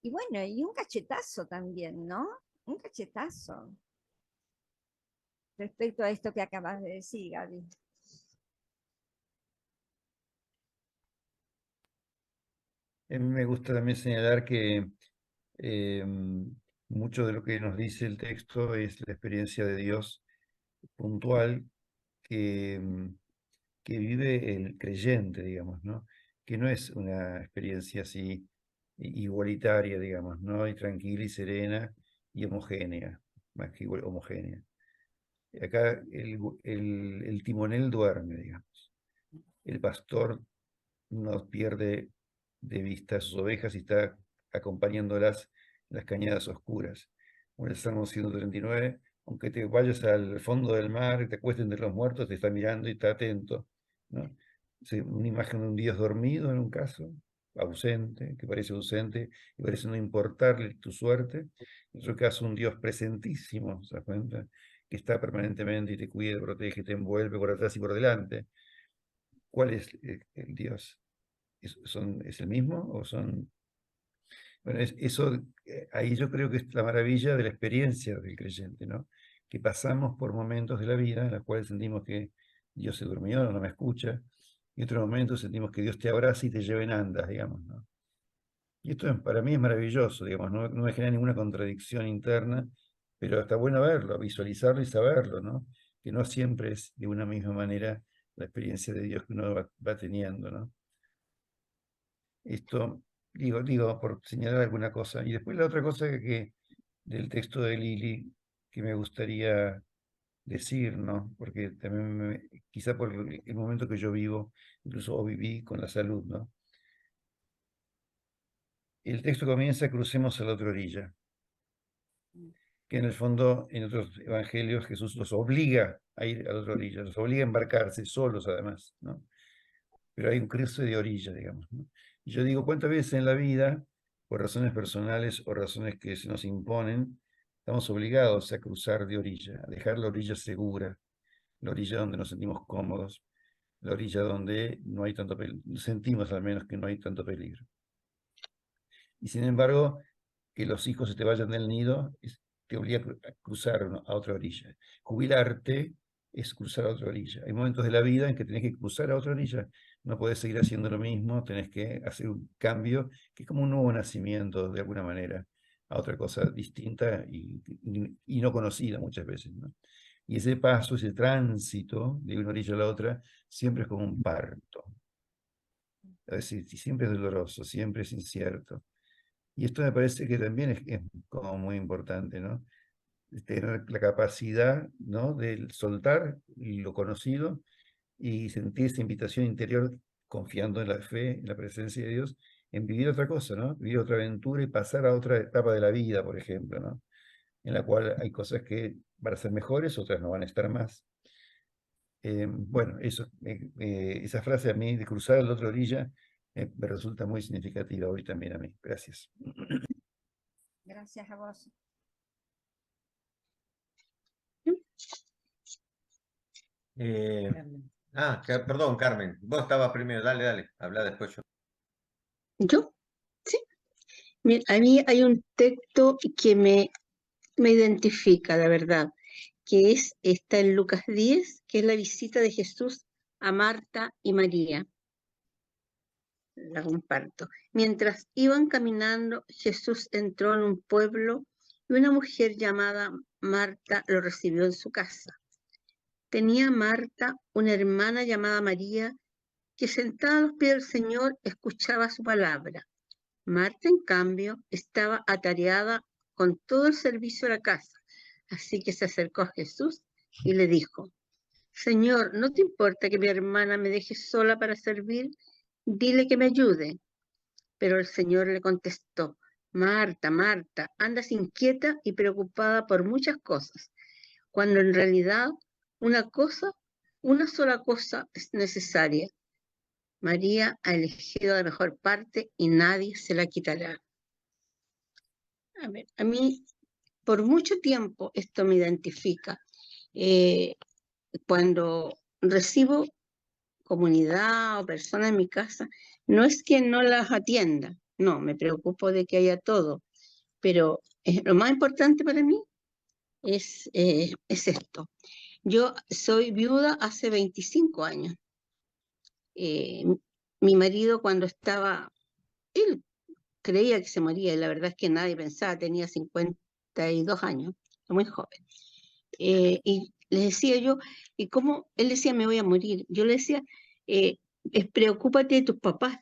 bueno, y un cachetazo también, ¿no? Un cachetazo respecto a esto que acabas de decir, Gaby. A mí me gusta también señalar que mucho de lo que nos dice el texto es la experiencia de Dios puntual que vive el creyente, digamos, ¿no? Que no es una experiencia así igualitaria, digamos, ¿no? Y tranquila y serena y homogénea, más que homogénea. Acá el timonel duerme, digamos. El pastor no pierde de vista a sus ovejas y está acompañándolas las cañadas oscuras. O el Salmo 139, aunque te vayas al fondo del mar y te acuestes entre los muertos, te está mirando y está atento, ¿no? Sí, una imagen de un Dios dormido en un caso, ausente, que parece ausente y parece no importarle tu suerte. En otro caso, un Dios presentísimo, ¿se das cuenta? Que está permanentemente y te cuida, te protege, te envuelve por atrás y por delante. ¿Cuál es el Dios? ¿Es el mismo o son...? Bueno, ahí yo creo que es la maravilla de la experiencia del creyente, ¿no? Que pasamos por momentos de la vida en los cuales sentimos que Dios se durmió, no me escucha, y otros momentos sentimos que Dios te abraza y te lleva en andas, digamos, ¿no? Y esto para mí es maravilloso, digamos, no me genera ninguna contradicción interna, pero está bueno verlo, visualizarlo y saberlo, ¿no? Que no siempre es de una misma manera la experiencia de Dios que uno va teniendo, ¿no? Esto, digo, por señalar alguna cosa. Y después la otra cosa del texto de Lili que me gustaría decir, ¿no? Porque también quizá por el momento que yo vivo, incluso o viví con la salud, ¿no? El texto comienza: crucemos a la otra orilla. Que en el fondo, en otros evangelios, Jesús los obliga a ir a la otra orilla, los obliga a embarcarse solos además, ¿no? Pero hay un cruce de orilla, digamos, ¿no? Y yo digo, ¿cuántas veces en la vida, por razones personales o razones que se nos imponen, estamos obligados a cruzar de orilla, a dejar la orilla segura, la orilla donde nos sentimos cómodos, la orilla donde no hay tanto peligro, sentimos al menos que no hay tanto peligro? Y sin embargo, que los hijos se te vayan del nido te obliga a cruzar a otra orilla. Jubilarte es cruzar a otra orilla. Hay momentos de la vida en que tenés que cruzar a otra orilla. No podés seguir haciendo lo mismo, tenés que hacer un cambio, que es como un nuevo nacimiento, de alguna manera, a otra cosa distinta y no conocida muchas veces, ¿no? Y ese paso, ese tránsito de una orilla a la otra, siempre es como un parto. Es decir, siempre es doloroso, siempre es incierto. Y esto me parece que también es como muy importante, ¿no? Tener la capacidad, ¿no?, de soltar lo conocido y sentir esa invitación interior, confiando en la fe, en la presencia de Dios, en vivir otra cosa, ¿no? Vivir otra aventura y pasar a otra etapa de la vida, por ejemplo, ¿no? En la cual hay cosas que van a ser mejores, otras no van a estar más. Bueno, esa frase a mí de cruzar a la otra orilla me resulta muy significativa hoy también a mí. Gracias. Gracias a vos. Perdón, Carmen, vos estabas primero, dale, habla después yo. ¿Yo? Sí. Mira, a mí hay un texto que me identifica, la verdad, que está en Lucas 10, que es la visita de Jesús a Marta y María. La comparto. Mientras iban caminando, Jesús entró en un pueblo y una mujer llamada Marta lo recibió en su casa. Tenía Marta una hermana llamada María, que sentada a los pies del Señor escuchaba su palabra. Marta, en cambio, estaba atareada con todo el servicio de la casa, así que se acercó a Jesús y le dijo: Señor, ¿no te importa que mi hermana me deje sola para servir? Dile que me ayude. Pero el Señor le contestó: Marta, Marta, andas inquieta y preocupada por muchas cosas, cuando en realidad una sola cosa es necesaria. María ha elegido la mejor parte y nadie se la quitará. A mí por mucho tiempo esto me identifica. Cuando recibo comunidad o personas en mi casa, no es que no las atienda, no, me preocupo de que haya todo, pero lo más importante para mí es esto. Yo soy viuda hace 25 años. Mi marido, cuando estaba, él creía que se moría, y la verdad es que nadie pensaba, tenía 52 años, muy joven. Y le decía yo, y como él decía, me voy a morir, yo le decía, preocúpate de tus papás,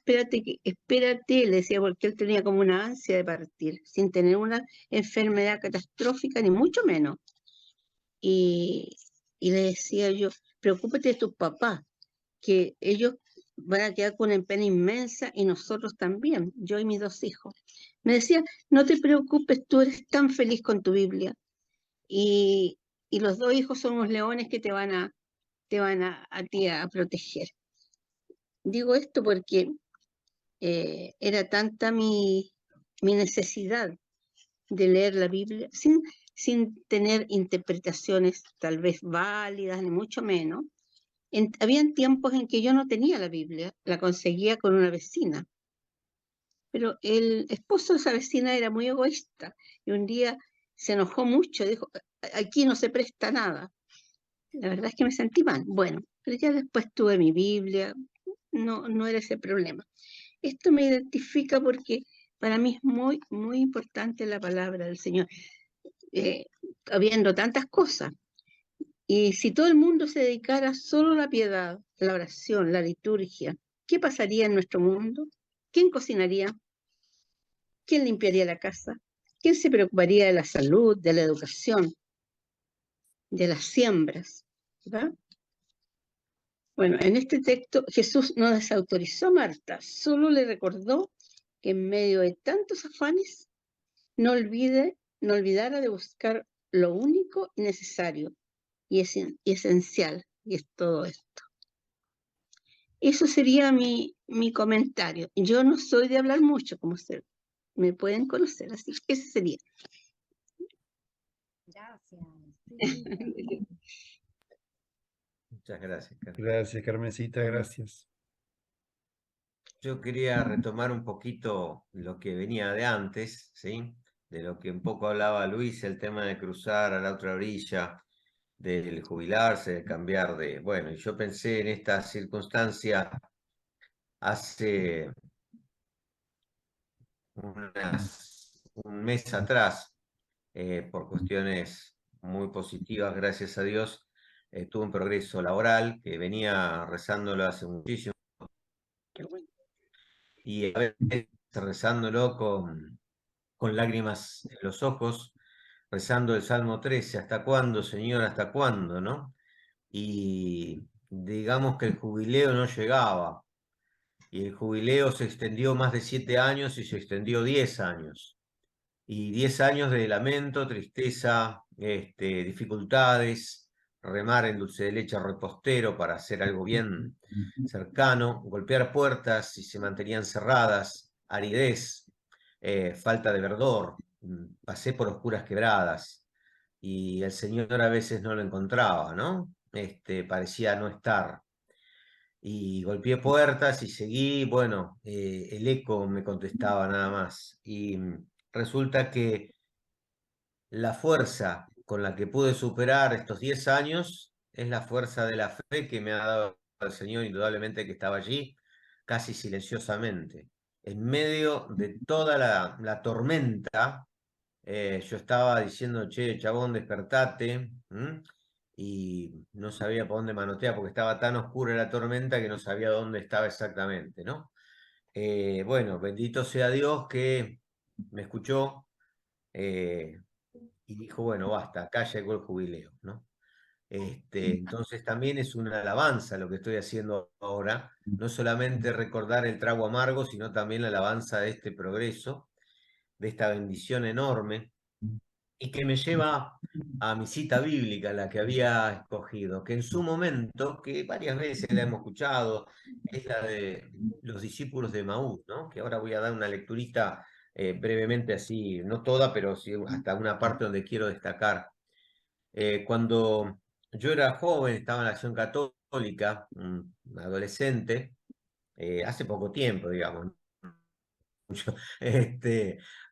espérate, le decía, porque él tenía como una ansia de partir, sin tener una enfermedad catastrófica, ni mucho menos. Y le decía yo, preocúpate de tus papás, que ellos van a quedar con una pena inmensa y nosotros también, yo y mis 2 hijos. Me decía, no te preocupes, tú eres tan feliz con tu Biblia. Y los 2 hijos son unos leones que te van a ti a proteger. Digo esto porque era tanta mi necesidad de leer la Biblia sin tener interpretaciones tal vez válidas, ni mucho menos. Habían tiempos en que yo no tenía la Biblia, la conseguía con una vecina, pero el esposo de esa vecina era muy egoísta y un día se enojó mucho, dijo, aquí no se presta nada. La verdad es que me sentí mal. Bueno, pero ya después tuve mi Biblia, no era ese problema. Esto me identifica porque para mí es muy, muy importante la palabra del Señor, habiendo tantas cosas. Y si todo el mundo se dedicara solo a la piedad, la oración, la liturgia, ¿qué pasaría en nuestro mundo? ¿Quién cocinaría? ¿Quién limpiaría la casa? ¿Quién se preocuparía de la salud, de la educación, de las siembras? ¿Verdad? Bueno, en este texto Jesús no desautorizó a Marta, solo le recordó que en medio de tantos afanes no olvidara de buscar lo único y necesario y esencial, y es todo esto. Eso sería mi comentario. Yo no soy de hablar mucho, como ustedes me pueden conocer, así que ese sería. Gracias. Muchas gracias, Carmen. Gracias, Carmencita, gracias. Yo quería retomar un poquito lo que venía de antes, ¿sí? De lo que un poco hablaba Luis, el tema de cruzar a la otra orilla, del jubilarse, de cambiar de... Bueno, y yo pensé en esta circunstancia hace un mes atrás, por cuestiones muy positivas, gracias a Dios, tuve un progreso laboral que venía rezándolo hace muchísimo y a veces rezándolo con lágrimas en los ojos, rezando el Salmo 13, ¿hasta cuándo, Señor? ¿Hasta cuándo? ¿No? Y digamos que el jubileo no llegaba, y el jubileo se extendió más de 7 años y se extendió 10 años. Y 10 años de lamento, tristeza, dificultades, remar en dulce de leche repostero para hacer algo bien cercano, golpear puertas y se mantenían cerradas, aridez, falta de verdor, pasé por oscuras quebradas y el Señor a veces no lo encontraba, ¿no? Parecía no estar. Y golpeé puertas y seguí, bueno, el eco me contestaba nada más. Y resulta que la fuerza con la que pude superar estos 10 años es la fuerza de la fe que me ha dado el Señor, indudablemente que estaba allí, casi silenciosamente. En medio de toda la tormenta, yo estaba diciendo, che, chabón, despertate, y no sabía por dónde manotear porque estaba tan oscura la tormenta que no sabía dónde estaba exactamente, ¿no? Bueno, bendito sea Dios que me escuchó y dijo, bueno, basta, acá llegó el jubileo, ¿no? Entonces también es una alabanza lo que estoy haciendo ahora, no solamente recordar el trago amargo, sino también la alabanza de este progreso, de esta bendición enorme, y que me lleva a mi cita bíblica, la que había escogido, que en su momento, que varias veces la hemos escuchado, es la de los discípulos de Maús, ¿no? Que ahora voy a dar una lecturita brevemente así, no toda, pero sí hasta una parte donde quiero destacar. Cuando yo era joven, estaba en la Acción Católica, adolescente, hace poco tiempo, digamos, mucho.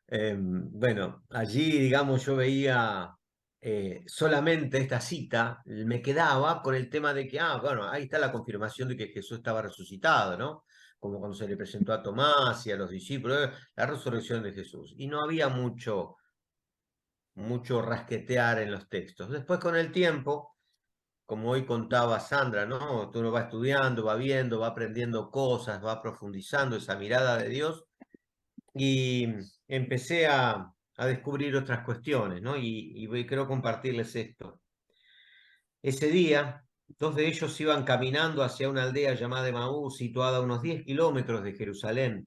Bueno, allí, digamos, yo veía solamente esta cita, me quedaba con el tema de que, bueno, ahí está la confirmación de que Jesús estaba resucitado, ¿no? Como cuando se le presentó a Tomás y a los discípulos, la resurrección de Jesús. Y no había mucho rasquetear en los textos. Después, con el tiempo, como hoy contaba Sandra, ¿no? Uno va estudiando, va viendo, va aprendiendo cosas, va profundizando esa mirada de Dios y empecé a descubrir otras cuestiones, ¿no? Y quiero compartirles esto. Ese día Dos de ellos iban caminando hacia una aldea llamada Emaús, situada a unos 10 kilómetros de Jerusalén.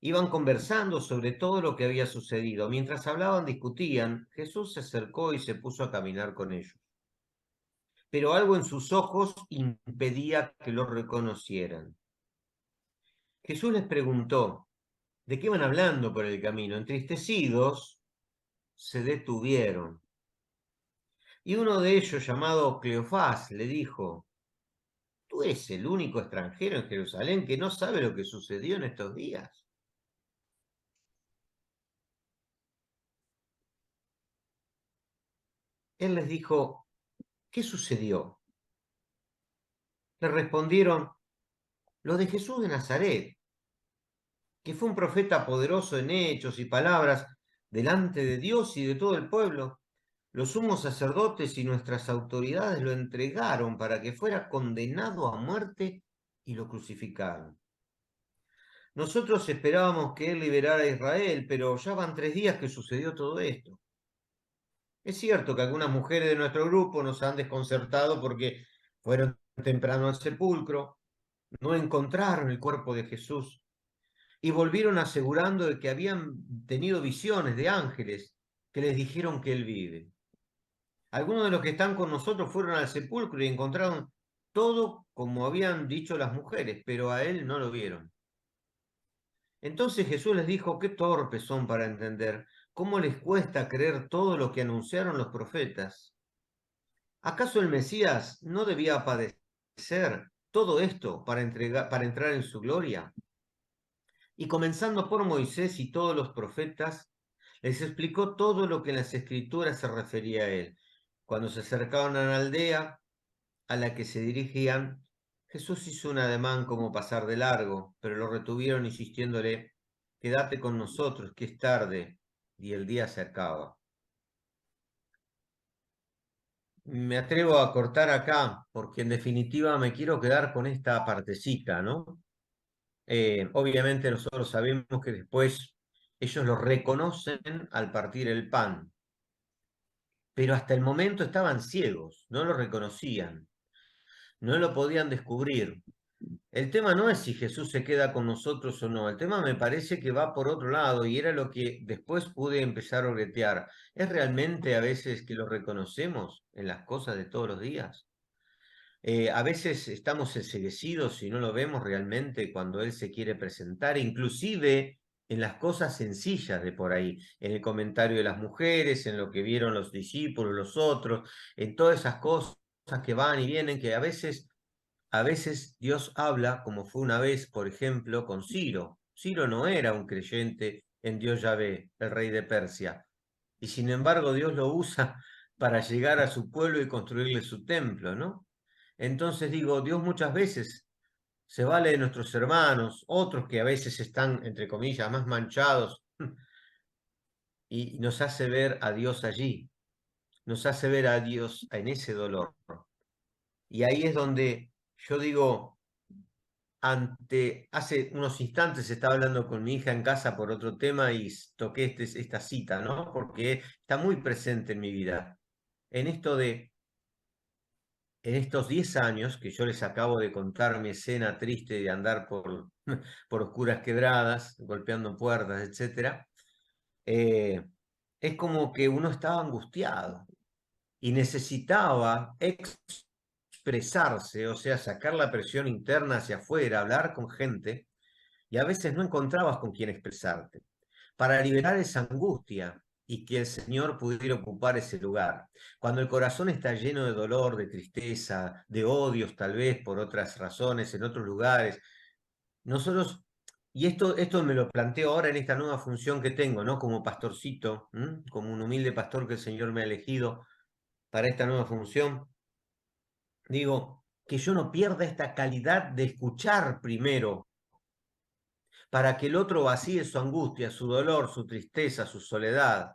Iban conversando sobre todo lo que había sucedido. Mientras hablaban, discutían, Jesús se acercó y se puso a caminar con ellos. Pero algo en sus ojos impedía que lo reconocieran. Jesús les preguntó, ¿de qué van hablando por el camino? Entristecidos, se detuvieron. Y uno de ellos, llamado Cleofás, le dijo, ¿tú eres el único extranjero en Jerusalén que no sabe lo que sucedió en estos días? Él les dijo, ¿qué sucedió? Le respondieron, lo de Jesús de Nazaret, que fue un profeta poderoso en hechos y palabras delante de Dios y de todo el pueblo. Los sumos sacerdotes y nuestras autoridades lo entregaron para que fuera condenado a muerte y lo crucificaron. Nosotros esperábamos que él liberara a Israel, pero ya van 3 días que sucedió todo esto. Es cierto que algunas mujeres de nuestro grupo nos han desconcertado porque fueron temprano al sepulcro, no encontraron el cuerpo de Jesús y volvieron asegurando de que habían tenido visiones de ángeles que les dijeron que él vive. Algunos de los que están con nosotros fueron al sepulcro y encontraron todo como habían dicho las mujeres, pero a él no lo vieron. Entonces Jesús les dijo, qué torpes son para entender, cómo les cuesta creer todo lo que anunciaron los profetas. ¿Acaso el Mesías no debía padecer todo esto para entrar en su gloria? Y comenzando por Moisés y todos los profetas, les explicó todo lo que en las Escrituras se refería a él. Cuando se acercaron a la aldea a la que se dirigían, Jesús hizo un ademán como pasar de largo, pero lo retuvieron insistiéndole, quédate con nosotros, que es tarde y el día se acaba. Me atrevo a cortar acá, porque en definitiva me quiero quedar con esta partecita, ¿no? Obviamente nosotros sabemos que después ellos lo reconocen al partir el pan, pero hasta el momento estaban ciegos, no lo reconocían, no lo podían descubrir. El tema no es si Jesús se queda con nosotros o no, el tema me parece que va por otro lado y era lo que después pude empezar a bretear. ¿Es realmente a veces que lo reconocemos en las cosas de todos los días? A veces estamos enceguecidos y no lo vemos realmente cuando Él se quiere presentar, inclusive en las cosas sencillas de por ahí, en el comentario de las mujeres, en lo que vieron los discípulos, los otros, en todas esas cosas que van y vienen, que a veces Dios habla, como fue una vez, por ejemplo, con Ciro. Ciro no era un creyente en Dios Yahvé, el rey de Persia, y sin embargo Dios lo usa para llegar a su pueblo y construirle su templo, ¿no? Entonces digo, Dios muchas veces se vale de nuestros hermanos, otros que a veces están, entre comillas, más manchados, y nos hace ver a Dios allí, nos hace ver a Dios en ese dolor. Y ahí es donde yo digo, hace unos instantes estaba hablando con mi hija en casa por otro tema y toqué esta cita, ¿no? Porque está muy presente en mi vida. En estos 10 años que yo les acabo de contar mi escena triste de andar por oscuras quebradas, golpeando puertas, etc., es como que uno estaba angustiado y necesitaba expresarse, o sea, sacar la presión interna hacia afuera, hablar con gente, y a veces no encontrabas con quién expresarte, para liberar esa angustia y que el Señor pudiera ocupar ese lugar. Cuando el corazón está lleno de dolor, de tristeza, de odios tal vez por otras razones, en otros lugares, nosotros, y esto me lo planteo ahora en esta nueva función que tengo, ¿no? Como pastorcito, como un humilde pastor que el Señor me ha elegido para esta nueva función, digo, que yo no pierda esta calidad de escuchar primero, para que el otro vacíe su angustia, su dolor, su tristeza, su soledad.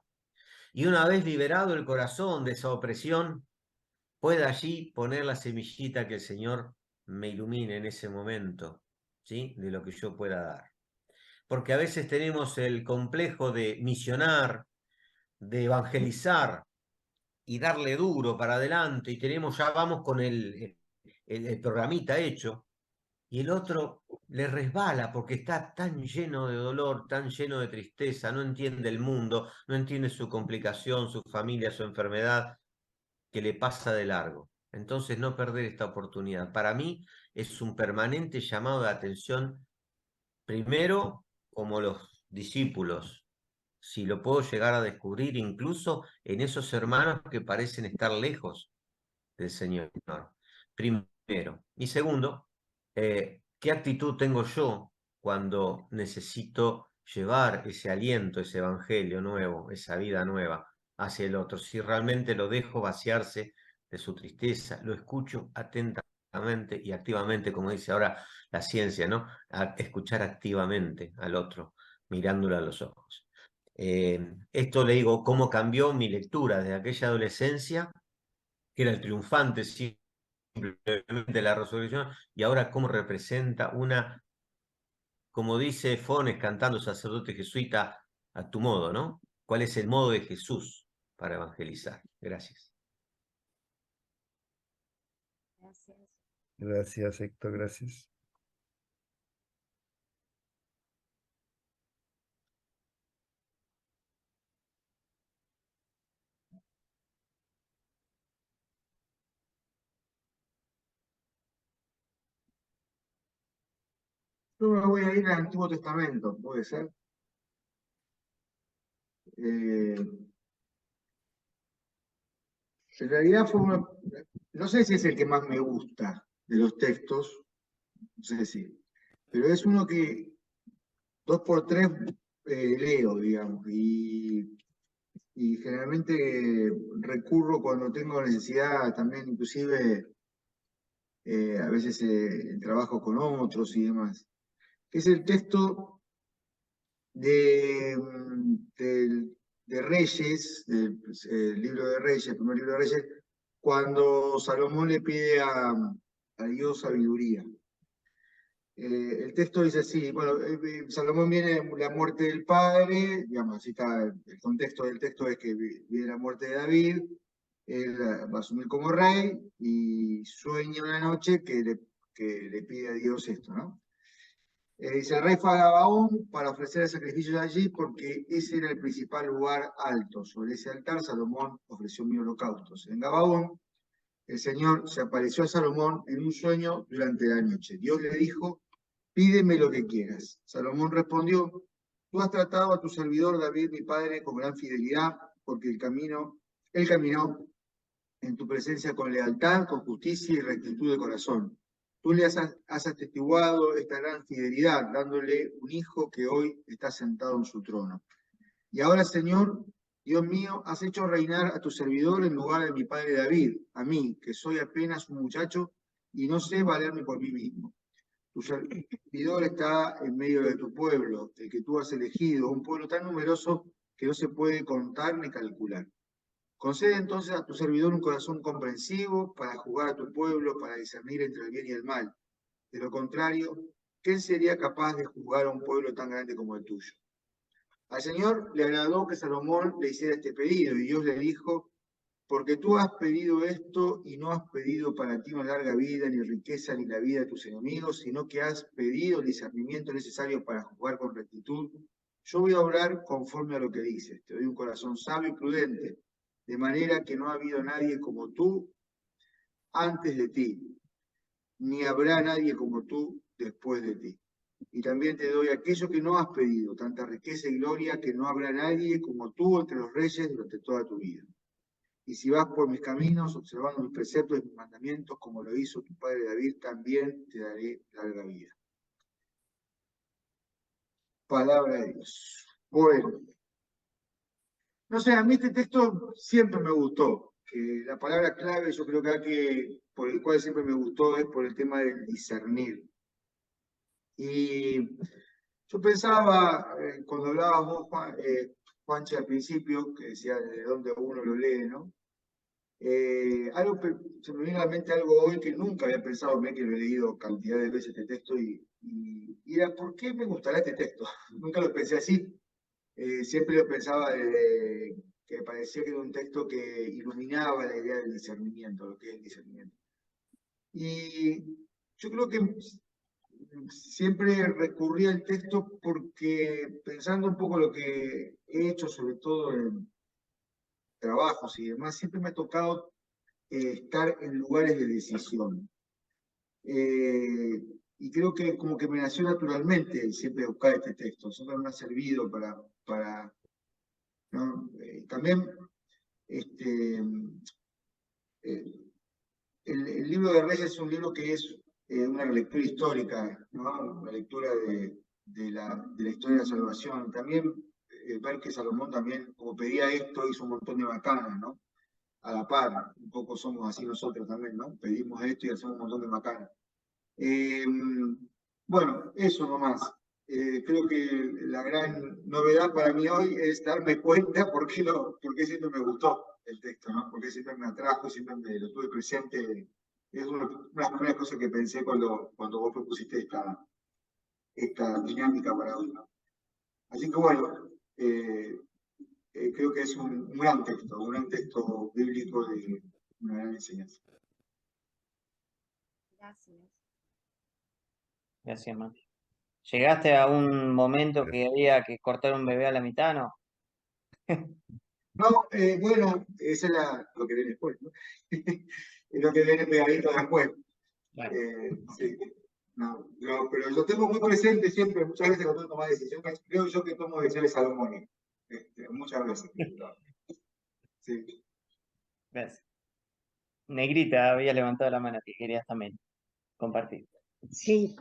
Y una vez liberado el corazón de esa opresión, pueda allí poner la semillita que el Señor me ilumine en ese momento, ¿sí? De lo que yo pueda dar. Porque a veces tenemos el complejo de misionar, de evangelizar, y darle duro para adelante y ya vamos con el programita hecho, y el otro le resbala porque está tan lleno de dolor, tan lleno de tristeza, no entiende el mundo, no entiende su complicación, su familia, su enfermedad, que le pasa de largo. Entonces, no perder esta oportunidad. Para mí es un permanente llamado de atención, primero como los discípulos, si lo puedo llegar a descubrir incluso en esos hermanos que parecen estar lejos del Señor, primero. Y segundo, ¿qué actitud tengo yo cuando necesito llevar ese aliento, ese evangelio nuevo, esa vida nueva hacia el otro? Si realmente lo dejo vaciarse de su tristeza, lo escucho atentamente y activamente, como dice ahora la ciencia, ¿no? A escuchar activamente al otro, mirándolo a los ojos. Esto le digo, cómo cambió mi lectura desde aquella adolescencia, que era el triunfante simplemente la resurrección, y ahora cómo representa una, como dice Fones cantando Sacerdote Jesuita a tu modo, ¿no? ¿Cuál es el modo de Jesús para evangelizar? Gracias. Gracias. Gracias, Héctor, gracias. Yo me voy a ir al Antiguo Testamento, puede ser. En realidad no sé si es el que más me gusta de los textos, no sé si, pero es uno que 2 por 3 leo, digamos, y generalmente recurro cuando tengo necesidad también, inclusive a veces trabajo con otros y demás, que es el texto de, de Reyes, del libro de Reyes, el primer libro de Reyes, cuando Salomón le pide a Dios sabiduría. El texto dice así, bueno, Salomón viene la muerte del padre, digamos, así está el contexto del texto es que viene la muerte de David, él va a asumir como rey y sueña una noche que le pide a Dios esto, ¿no? Dice, el rey fue a Gabaón para ofrecer sacrificios allí porque ese era el principal lugar alto. Sobre ese altar Salomón ofreció 1000 holocaustos. En Gabaón el Señor se apareció a Salomón en un sueño durante la noche. Dios le dijo, pídeme lo que quieras. Salomón respondió, tú has tratado a tu servidor David, mi padre, con gran fidelidad, porque él caminó en tu presencia con lealtad, con justicia y rectitud de corazón. Tú le has atestiguado esta gran fidelidad, dándole un hijo que hoy está sentado en su trono. Y ahora, Señor, Dios mío, has hecho reinar a tu servidor en lugar de mi padre David, a mí, que soy apenas un muchacho y no sé valerme por mí mismo. Tu servidor está en medio de tu pueblo, el que tú has elegido, un pueblo tan numeroso que no se puede contar ni calcular. Concede entonces a tu servidor un corazón comprensivo para juzgar a tu pueblo, para discernir entre el bien y el mal. De lo contrario, ¿quién sería capaz de juzgar a un pueblo tan grande como el tuyo? Al Señor le agradó que Salomón le hiciera este pedido, y Dios le dijo, porque tú has pedido esto y no has pedido para ti una larga vida, ni riqueza, ni la vida de tus enemigos, sino que has pedido el discernimiento necesario para juzgar con rectitud, yo voy a obrar conforme a lo que dices. Te doy un corazón sabio y prudente, de manera que no ha habido nadie como tú antes de ti, ni habrá nadie como tú después de ti. Y también te doy aquello que no has pedido, tanta riqueza y gloria que no habrá nadie como tú entre los reyes durante toda tu vida. Y si vas por mis caminos, observando mis preceptos y mis mandamientos, como lo hizo tu padre David, también te daré larga vida. Palabra de Dios. Bueno. No sé, a mí este texto siempre me gustó. La palabra clave, yo creo que por el cual siempre me gustó es por el tema del discernir. Y yo pensaba, cuando hablabas vos, Juanchi, al principio, que decía de dónde uno lo lee, ¿no? Se me viene a la mente algo hoy que nunca había pensado, que lo he leído cantidad de veces este texto, y era, ¿por qué me gustará este texto? Nunca lo pensé así. Siempre lo pensaba que me parecía que era un texto que iluminaba la idea del discernimiento, lo que es el discernimiento. Y yo creo que siempre recurrí al texto porque pensando un poco lo que he hecho, sobre todo en trabajos y demás, siempre me ha tocado estar en lugares de decisión. Y creo que como que me nació naturalmente siempre buscar este texto, siempre me ha servido para ¿no? También el libro de Reyes es un libro que es una lectura histórica, ¿no? Una lectura de la historia de la salvación. También ver que Salomón también, como pedía esto, hizo un montón de bacanas, ¿no? A la par, un poco somos así nosotros también, ¿no? Pedimos esto y hacemos un montón de bacanas. Bueno, eso nomás. Creo que la gran novedad para mí hoy es darme cuenta por qué siempre me gustó el texto, ¿no? Por qué siempre me atrajo, siempre lo tuve presente. Es una de las primeras cosas que pensé cuando vos propusiste esta dinámica para hoy, ¿no? Así que bueno, creo que es un gran texto bíblico de una gran enseñanza. Gracias. Gracias, Mati. ¿Llegaste a un momento que había que cortar un bebé a la mitad, no? No, bueno, eso es lo que viene después, ¿no? Es lo que viene pegadito después. Sí. No, pero lo tengo muy presente siempre, muchas veces cuando tomo decisiones, creo yo que tomo decisiones salomónicas, muchas veces. Sí. Gracias. Negrita había levantado la mano que querías también compartir. Sí,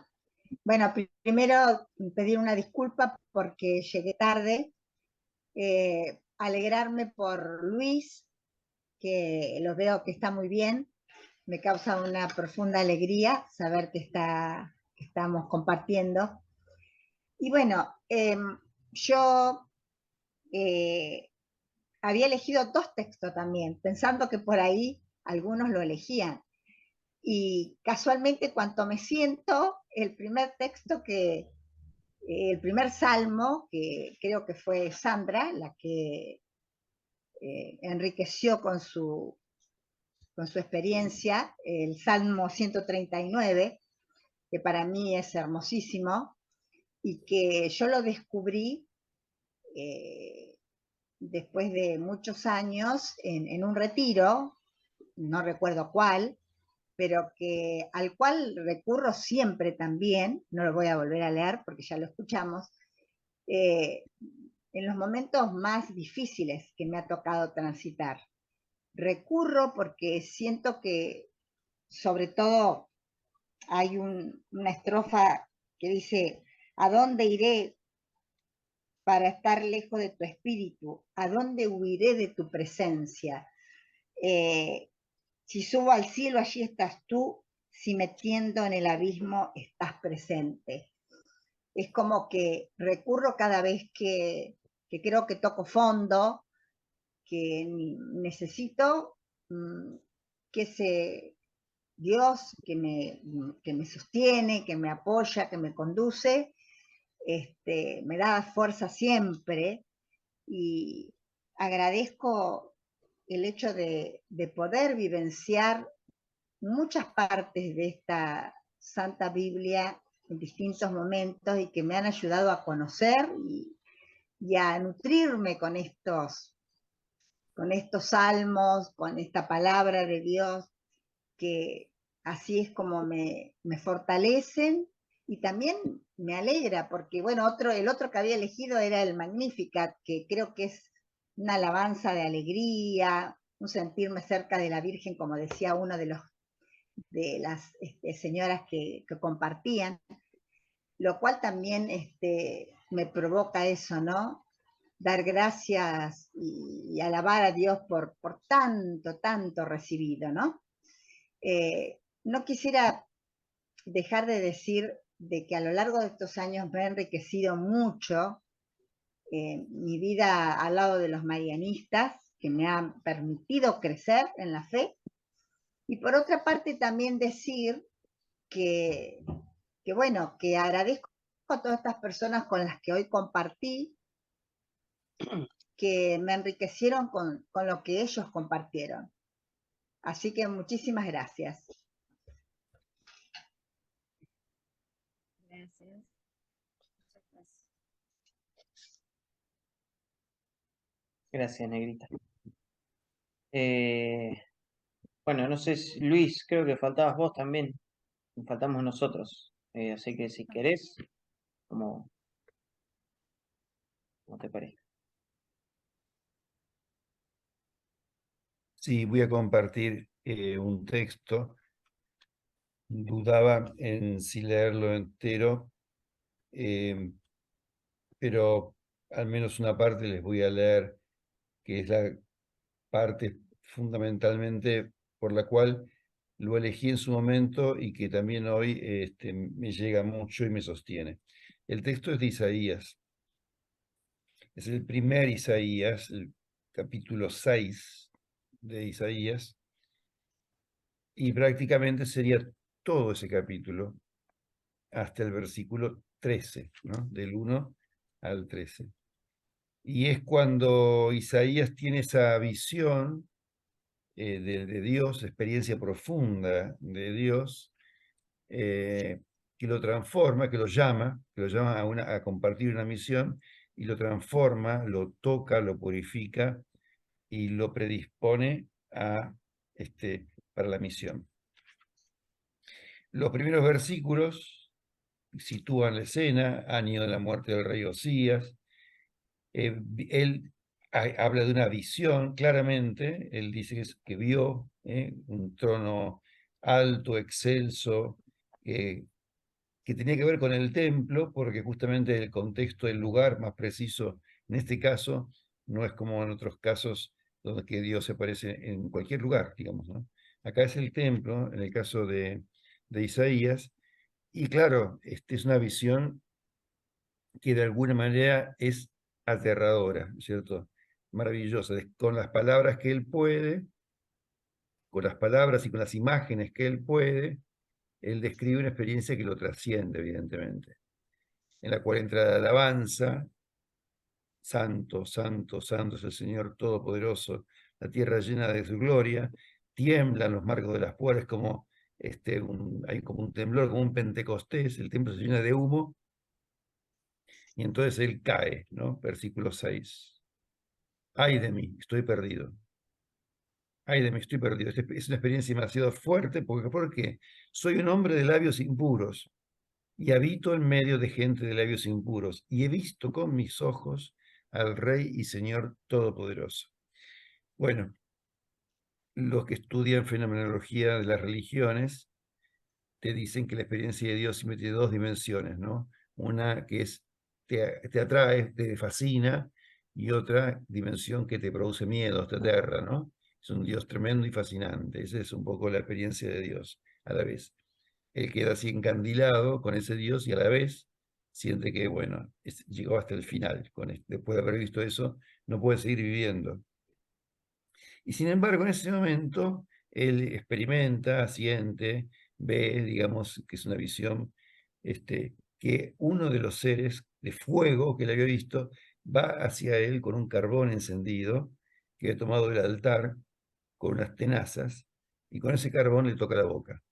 bueno, primero pedir una disculpa porque llegué tarde, alegrarme por Luis, que lo veo que está muy bien, me causa una profunda alegría saber que estamos compartiendo. Y bueno, yo había elegido 2 textos también, pensando que por ahí algunos lo elegían. Y casualmente cuando me siento, el primer salmo, que creo que fue Sandra la que enriqueció con su experiencia, el Salmo 139, que para mí es hermosísimo, y que yo lo descubrí después de muchos años en un retiro, no recuerdo cuál, pero al cual recurro siempre también, no lo voy a volver a leer porque ya lo escuchamos, en los momentos más difíciles que me ha tocado transitar. Recurro porque siento que, sobre todo, hay una estrofa que dice: ¿a dónde iré para estar lejos de tu espíritu? ¿A dónde huiré de tu presencia? Si subo al cielo, allí estás tú. Si me tiendo en el abismo, estás presente. Es como que recurro cada vez que creo que toco fondo, que necesito que ese Dios que me sostiene, que me apoya, que me conduce, me da fuerza siempre, y agradezco el hecho de poder vivenciar muchas partes de esta Santa Biblia en distintos momentos y que me han ayudado a conocer y a nutrirme con estos salmos, con esta palabra de Dios, que así es como me fortalecen y también me alegra, porque bueno, el otro que había elegido era el Magnificat, que creo que es una alabanza de alegría, un sentirme cerca de la Virgen, como decía uno de las señoras que compartían, lo cual también me provoca eso, ¿no? Dar gracias y alabar a Dios por tanto recibido, ¿no? No quisiera dejar de decir de que a lo largo de estos años me ha enriquecido mucho mi vida al lado de los marianistas, que me han permitido crecer en la fe, y por otra parte también decir que bueno, que agradezco a todas estas personas con las que hoy compartí, que me enriquecieron con lo que ellos compartieron. Así que muchísimas gracias. Gracias. Gracias, Negrita. Bueno, no sé, Luis, creo que faltabas vos también. Faltamos nosotros. Así que si querés, como te parezca. Sí, voy a compartir un texto. Dudaba en si leerlo entero, pero al menos una parte les voy a leer, que es la parte fundamentalmente por la cual lo elegí en su momento y que también hoy me llega mucho y me sostiene. El texto es de Isaías. Es el primer Isaías, el capítulo 6 de Isaías, y prácticamente sería todo ese capítulo hasta el versículo 13, ¿no? Del 1 al 13. Y es cuando Isaías tiene esa visión de Dios, experiencia profunda de Dios, que lo transforma, que lo llama a compartir una misión, y lo transforma, lo toca, lo purifica y lo predispone para la misión. Los primeros versículos sitúan la escena, año de la muerte del rey Osías. Él habla de una visión, claramente. Él dice que vio un trono alto, excelso, que tenía que ver con el templo, porque justamente el contexto del lugar más preciso, en este caso, no es como en otros casos donde que Dios se aparece en cualquier lugar, digamos, ¿no? Acá es el templo, en el caso de Isaías, y claro, es una visión que de alguna manera es aterradora, ¿cierto? Maravillosa, con las palabras que él puede, con las palabras y con las imágenes que él puede, él describe una experiencia que lo trasciende, evidentemente, en la cual entra la alabanza: santo, santo, santo es el Señor Todopoderoso, la tierra llena de su gloria, tiemblan los marcos de las puertas, como hay como un temblor, como un Pentecostés, el templo se llena de humo, y entonces él cae, ¿no? Versículo 6. Ay de mí, estoy perdido. Ay de mí, estoy perdido. Es una experiencia demasiado fuerte porque soy un hombre de labios impuros y habito en medio de gente de labios impuros, y he visto con mis ojos al Rey y Señor Todopoderoso. Bueno, los que estudian fenomenología de las religiones te dicen que la experiencia de Dios siempre tiene dos dimensiones, ¿no? Una que te atrae, te fascina, y otra dimensión que te produce miedo, te aterra, ¿no? Es un Dios tremendo y fascinante. Esa es un poco la experiencia de Dios a la vez. Él queda así encandilado con ese Dios y a la vez siente que, bueno, llegó hasta el final. Después de haber visto eso, no puede seguir viviendo. Y sin embargo, en ese momento, él experimenta, siente, ve, digamos, que es una visión, que uno de los seres de fuego que él había visto va hacia él con un carbón encendido que ha tomado del altar con unas tenazas, y con ese carbón le toca la boca.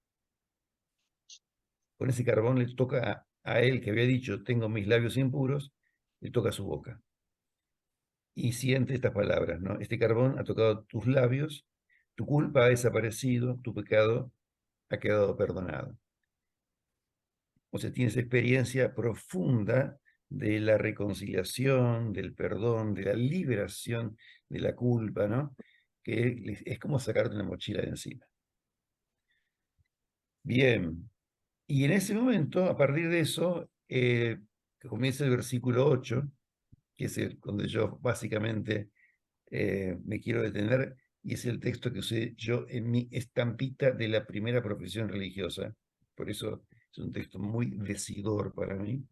Con ese carbón le toca a él, que había dicho: tengo mis labios impuros, le toca su boca. Y siente estas palabras, ¿no? Este carbón ha tocado tus labios, tu culpa ha desaparecido, tu pecado ha quedado perdonado. O sea, tienes experiencia profunda de la reconciliación, del perdón, de la liberación de la culpa, ¿no? Que es como sacarte una mochila de encima. Bien. Y en ese momento, a partir de eso, que comienza el versículo 8, que es donde yo básicamente me quiero detener, y es el texto que usé yo en mi estampita de la primera profesión religiosa. Por eso es un texto muy decidor para mí.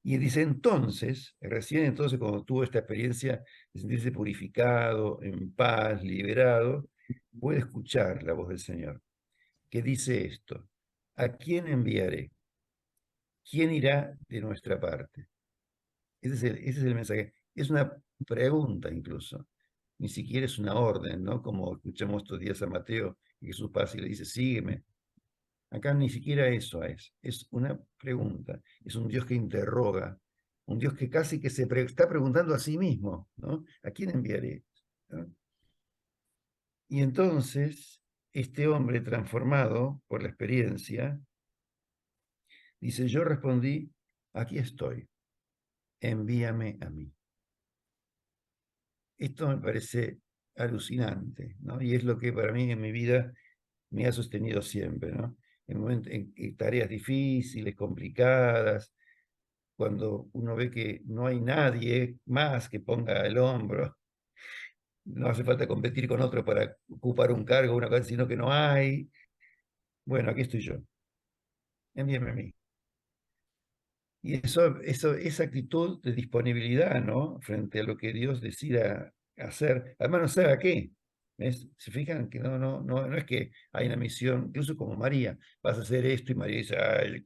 Y dice: entonces, recién entonces, cuando tuvo esta experiencia de sentirse purificado, en paz, liberado, puede escuchar la voz del Señor, que dice esto: ¿a quién enviaré? ¿Quién irá de nuestra parte? Ese es el mensaje. Es una pregunta incluso, ni siquiera es una orden, ¿no? Como escuchamos estos días a Mateo, y Jesús pasa y le dice, sígueme. Acá ni siquiera eso es una pregunta, es un Dios que interroga, un Dios que casi que está preguntando a sí mismo, ¿no? ¿A quién enviaré? ¿No? Y entonces, este hombre transformado por la experiencia, dice, yo respondí, aquí estoy, envíame a mí. Esto me parece alucinante, ¿no? Y es lo que para mí en mi vida me ha sostenido siempre, ¿no? En tareas difíciles, complicadas, cuando uno ve que no hay nadie más que ponga el hombro, no hace falta competir con otro para ocupar un cargo, una cosa, sino que no hay. Bueno, aquí estoy yo. Envíame a mí. Y esa actitud de disponibilidad, ¿no? Frente a lo que Dios decida hacer, además no sabe a qué. ¿Ves? Se fijan que no es que hay una misión, incluso como María, vas a hacer esto y María dice, "Ay,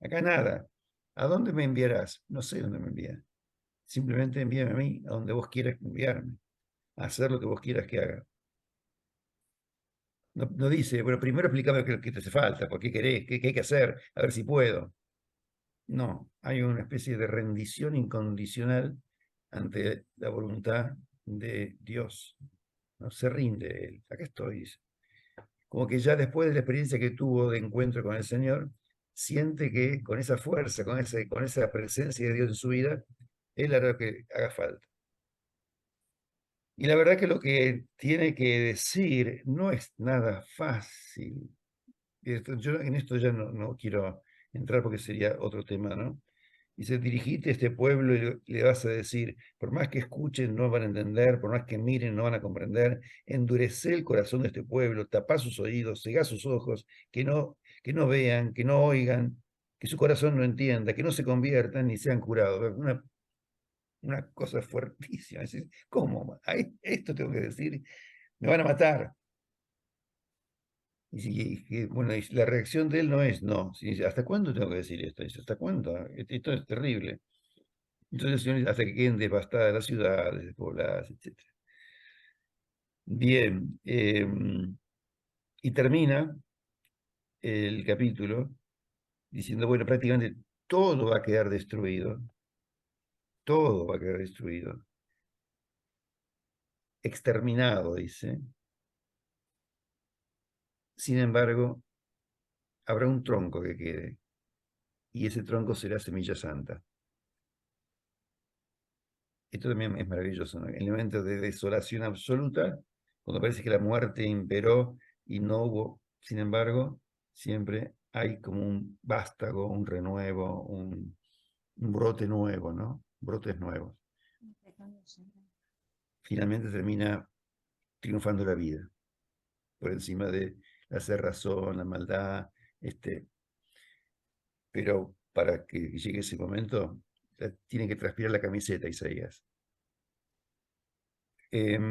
acá nada. ¿A dónde me enviarás? No sé dónde me envías. Simplemente envíame a mí, a donde vos quieras enviarme, a hacer lo que vos quieras que haga. No dice, bueno, primero explícame qué te hace falta, por qué querés, qué hay que hacer, a ver si puedo. No, hay una especie de rendición incondicional ante la voluntad de Dios. No se rinde él. Acá estoy, dice. Como que ya después de la experiencia que tuvo de encuentro con el Señor, siente que con esa fuerza, con esa presencia de Dios en su vida, él hará lo que haga falta. Y la verdad que lo que tiene que decir no es nada fácil. Yo en esto ya no quiero entrar porque sería otro tema, ¿no? Dice, dirigite a este pueblo y le vas a decir, por más que escuchen no van a entender, por más que miren no van a comprender, endurece el corazón de este pueblo, tapá sus oídos, cegá sus ojos, que no vean, que no oigan, que su corazón no entienda, que no se conviertan ni sean curados. Una cosa fuertísima. Es decir, ¿cómo? Esto tengo que decir, me van a matar. Bueno, y la reacción de él no es no. Dice, ¿hasta cuándo tengo que decir esto? Dice, ¿hasta cuándo? Esto es terrible. Entonces el Señor dice, hasta que queden devastadas las ciudades, despobladas, etc. Bien, y termina el capítulo diciendo, bueno, prácticamente todo va a quedar destruido. Todo va a quedar destruido. Exterminado, dice. Sin embargo, habrá un tronco que quede. Y ese tronco será semilla santa. Esto también es maravilloso, ¿no? El momento de desolación absoluta, cuando parece que la muerte imperó y no hubo, sin embargo, siempre hay como un vástago, un renuevo, un brote nuevo, ¿no? Brotes nuevos. Finalmente termina triunfando la vida, por encima de la cerrazón, la maldad, pero para que llegue ese momento, tiene que transpirar la camiseta, Isaías.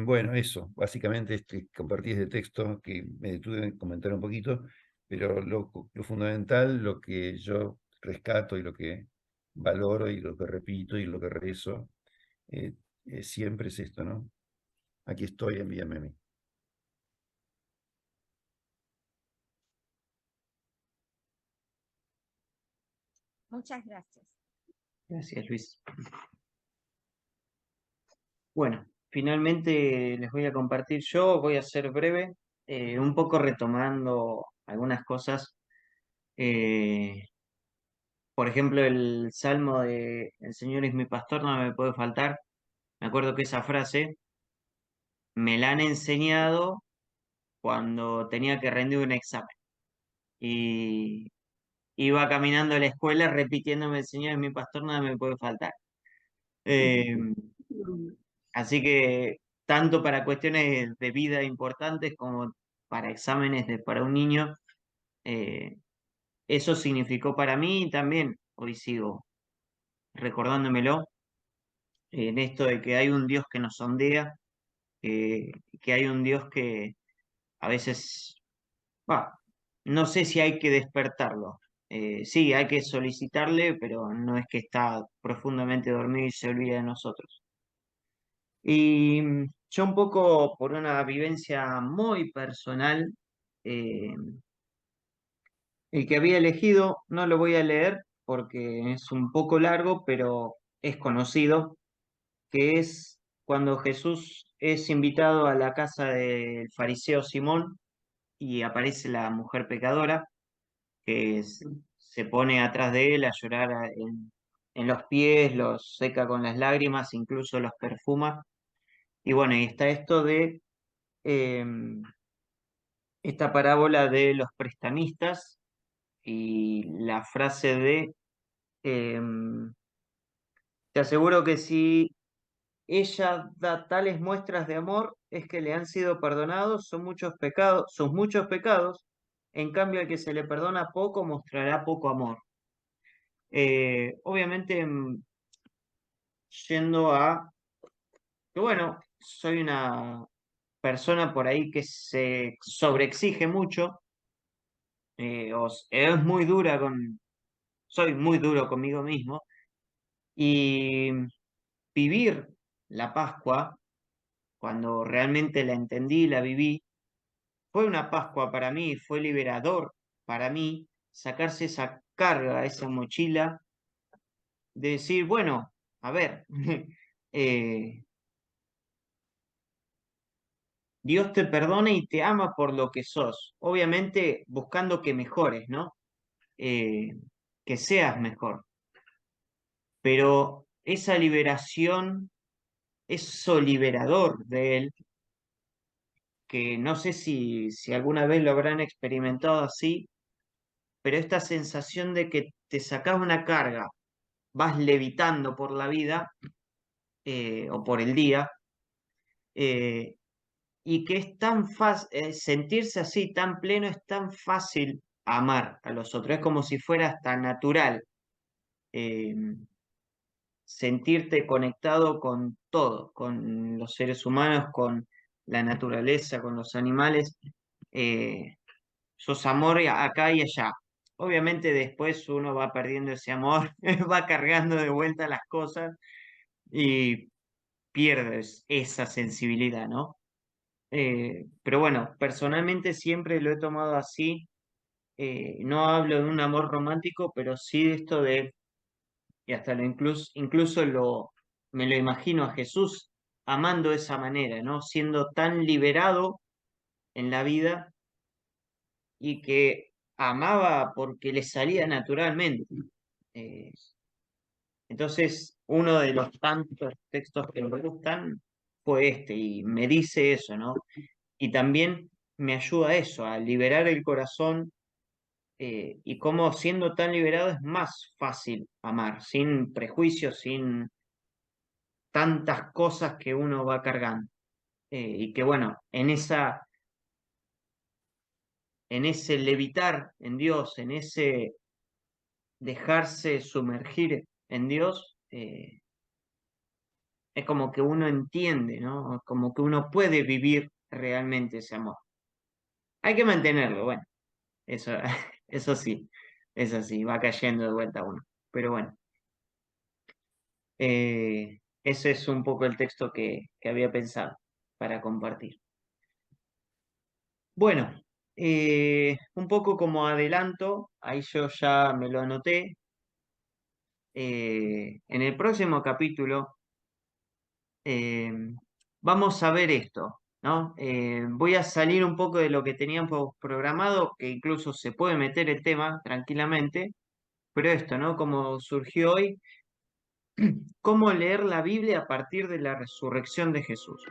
Bueno, eso, básicamente compartí este texto que me detuve en comentar un poquito, pero lo fundamental, lo que yo rescato y lo que valoro y lo que repito y lo que rezo, siempre es esto, ¿no? Aquí estoy, envíame a mí. Muchas gracias. Gracias, Luis. Bueno, finalmente les voy a compartir yo, voy a ser breve, un poco retomando algunas cosas. Por ejemplo, el salmo de El Señor es mi pastor, no me puede faltar. Me acuerdo que esa frase me la han enseñado cuando tenía que rendir un examen. Y iba caminando a la escuela repitiéndome El Señor es mi pastor, nada me puede faltar. Eh, Así que tanto para cuestiones de vida importantes como para exámenes para un niño, eh, eso significó para mí y también hoy sigo recordándomelo en esto de que hay un Dios que nos sondea, que hay un Dios que a veces, bah, no sé si hay que despertarlo. Sí, hay que solicitarle, pero no es que está profundamente dormido y se olvida de nosotros. Y yo un poco por una vivencia muy personal, eh, el que había elegido no lo voy a leer porque es un poco largo, pero es conocido, que es cuando Jesús es invitado a la casa del fariseo Simón y aparece la mujer pecadora, que se pone atrás de él a llorar en los pies, los seca con las lágrimas, incluso los perfuma. Y bueno, y está esto de esta parábola de los prestamistas y la frase de, em, te aseguro que si ella da tales muestras de amor, es que le han sido perdonados, son muchos pecados, en cambio al que se le perdona poco mostrará poco amor. Obviamente, yendo a que bueno, soy una persona por ahí que se sobreexige mucho, es muy dura soy muy duro conmigo mismo, y vivir la Pascua, cuando realmente la entendí y la viví, fue una Pascua para mí, fue liberador para mí sacarse esa carga, esa mochila, de decir, bueno, a ver, eh, Dios te perdona y te ama por lo que sos, obviamente buscando que mejores, ¿no? Que seas mejor. Pero esa liberación, eso liberador de Él, que no sé si alguna vez lo habrán experimentado así, pero esta sensación de que te sacas una carga, vas levitando por la vida o por el día, eh, y que es tan fácil, sentirse así, tan pleno, es tan fácil amar a los otros, es como si fuera hasta natural eh, sentirte conectado con todo, con los seres humanos, con la naturaleza, con los animales, sos amor acá y allá. Obviamente después uno va perdiendo ese amor, va cargando de vuelta las cosas y pierdes esa sensibilidad, ¿no? Pero bueno, personalmente siempre lo he tomado así. No hablo de un amor romántico, pero sí de esto de, y hasta incluso me lo imagino a Jesús amando de esa manera, ¿no? Siendo tan liberado en la vida y que amaba porque le salía naturalmente. Eh, entonces, uno de los tantos textos que me gustan fue este, y me dice eso, ¿no? Y también me ayuda a eso, a liberar el corazón, y cómo siendo tan liberado es más fácil amar, sin prejuicios, sin tantas cosas que uno va cargando. Y que bueno, en ese levitar en Dios, en ese dejarse sumergir en Dios, es como que uno entiende, ¿no? Como que uno puede vivir realmente ese amor. Hay que mantenerlo, bueno, eso, eso sí, es así, va cayendo de vuelta uno. Pero bueno, ese es un poco el texto que había pensado para compartir. Bueno, un poco como adelanto, ahí yo ya me lo anoté. En el próximo capítulo vamos a ver esto, ¿no? Voy a salir un poco de lo que teníamos programado, que incluso se puede meter el tema tranquilamente, pero esto, ¿no? Como surgió hoy, cómo leer la Biblia a partir de la resurrección de Jesús.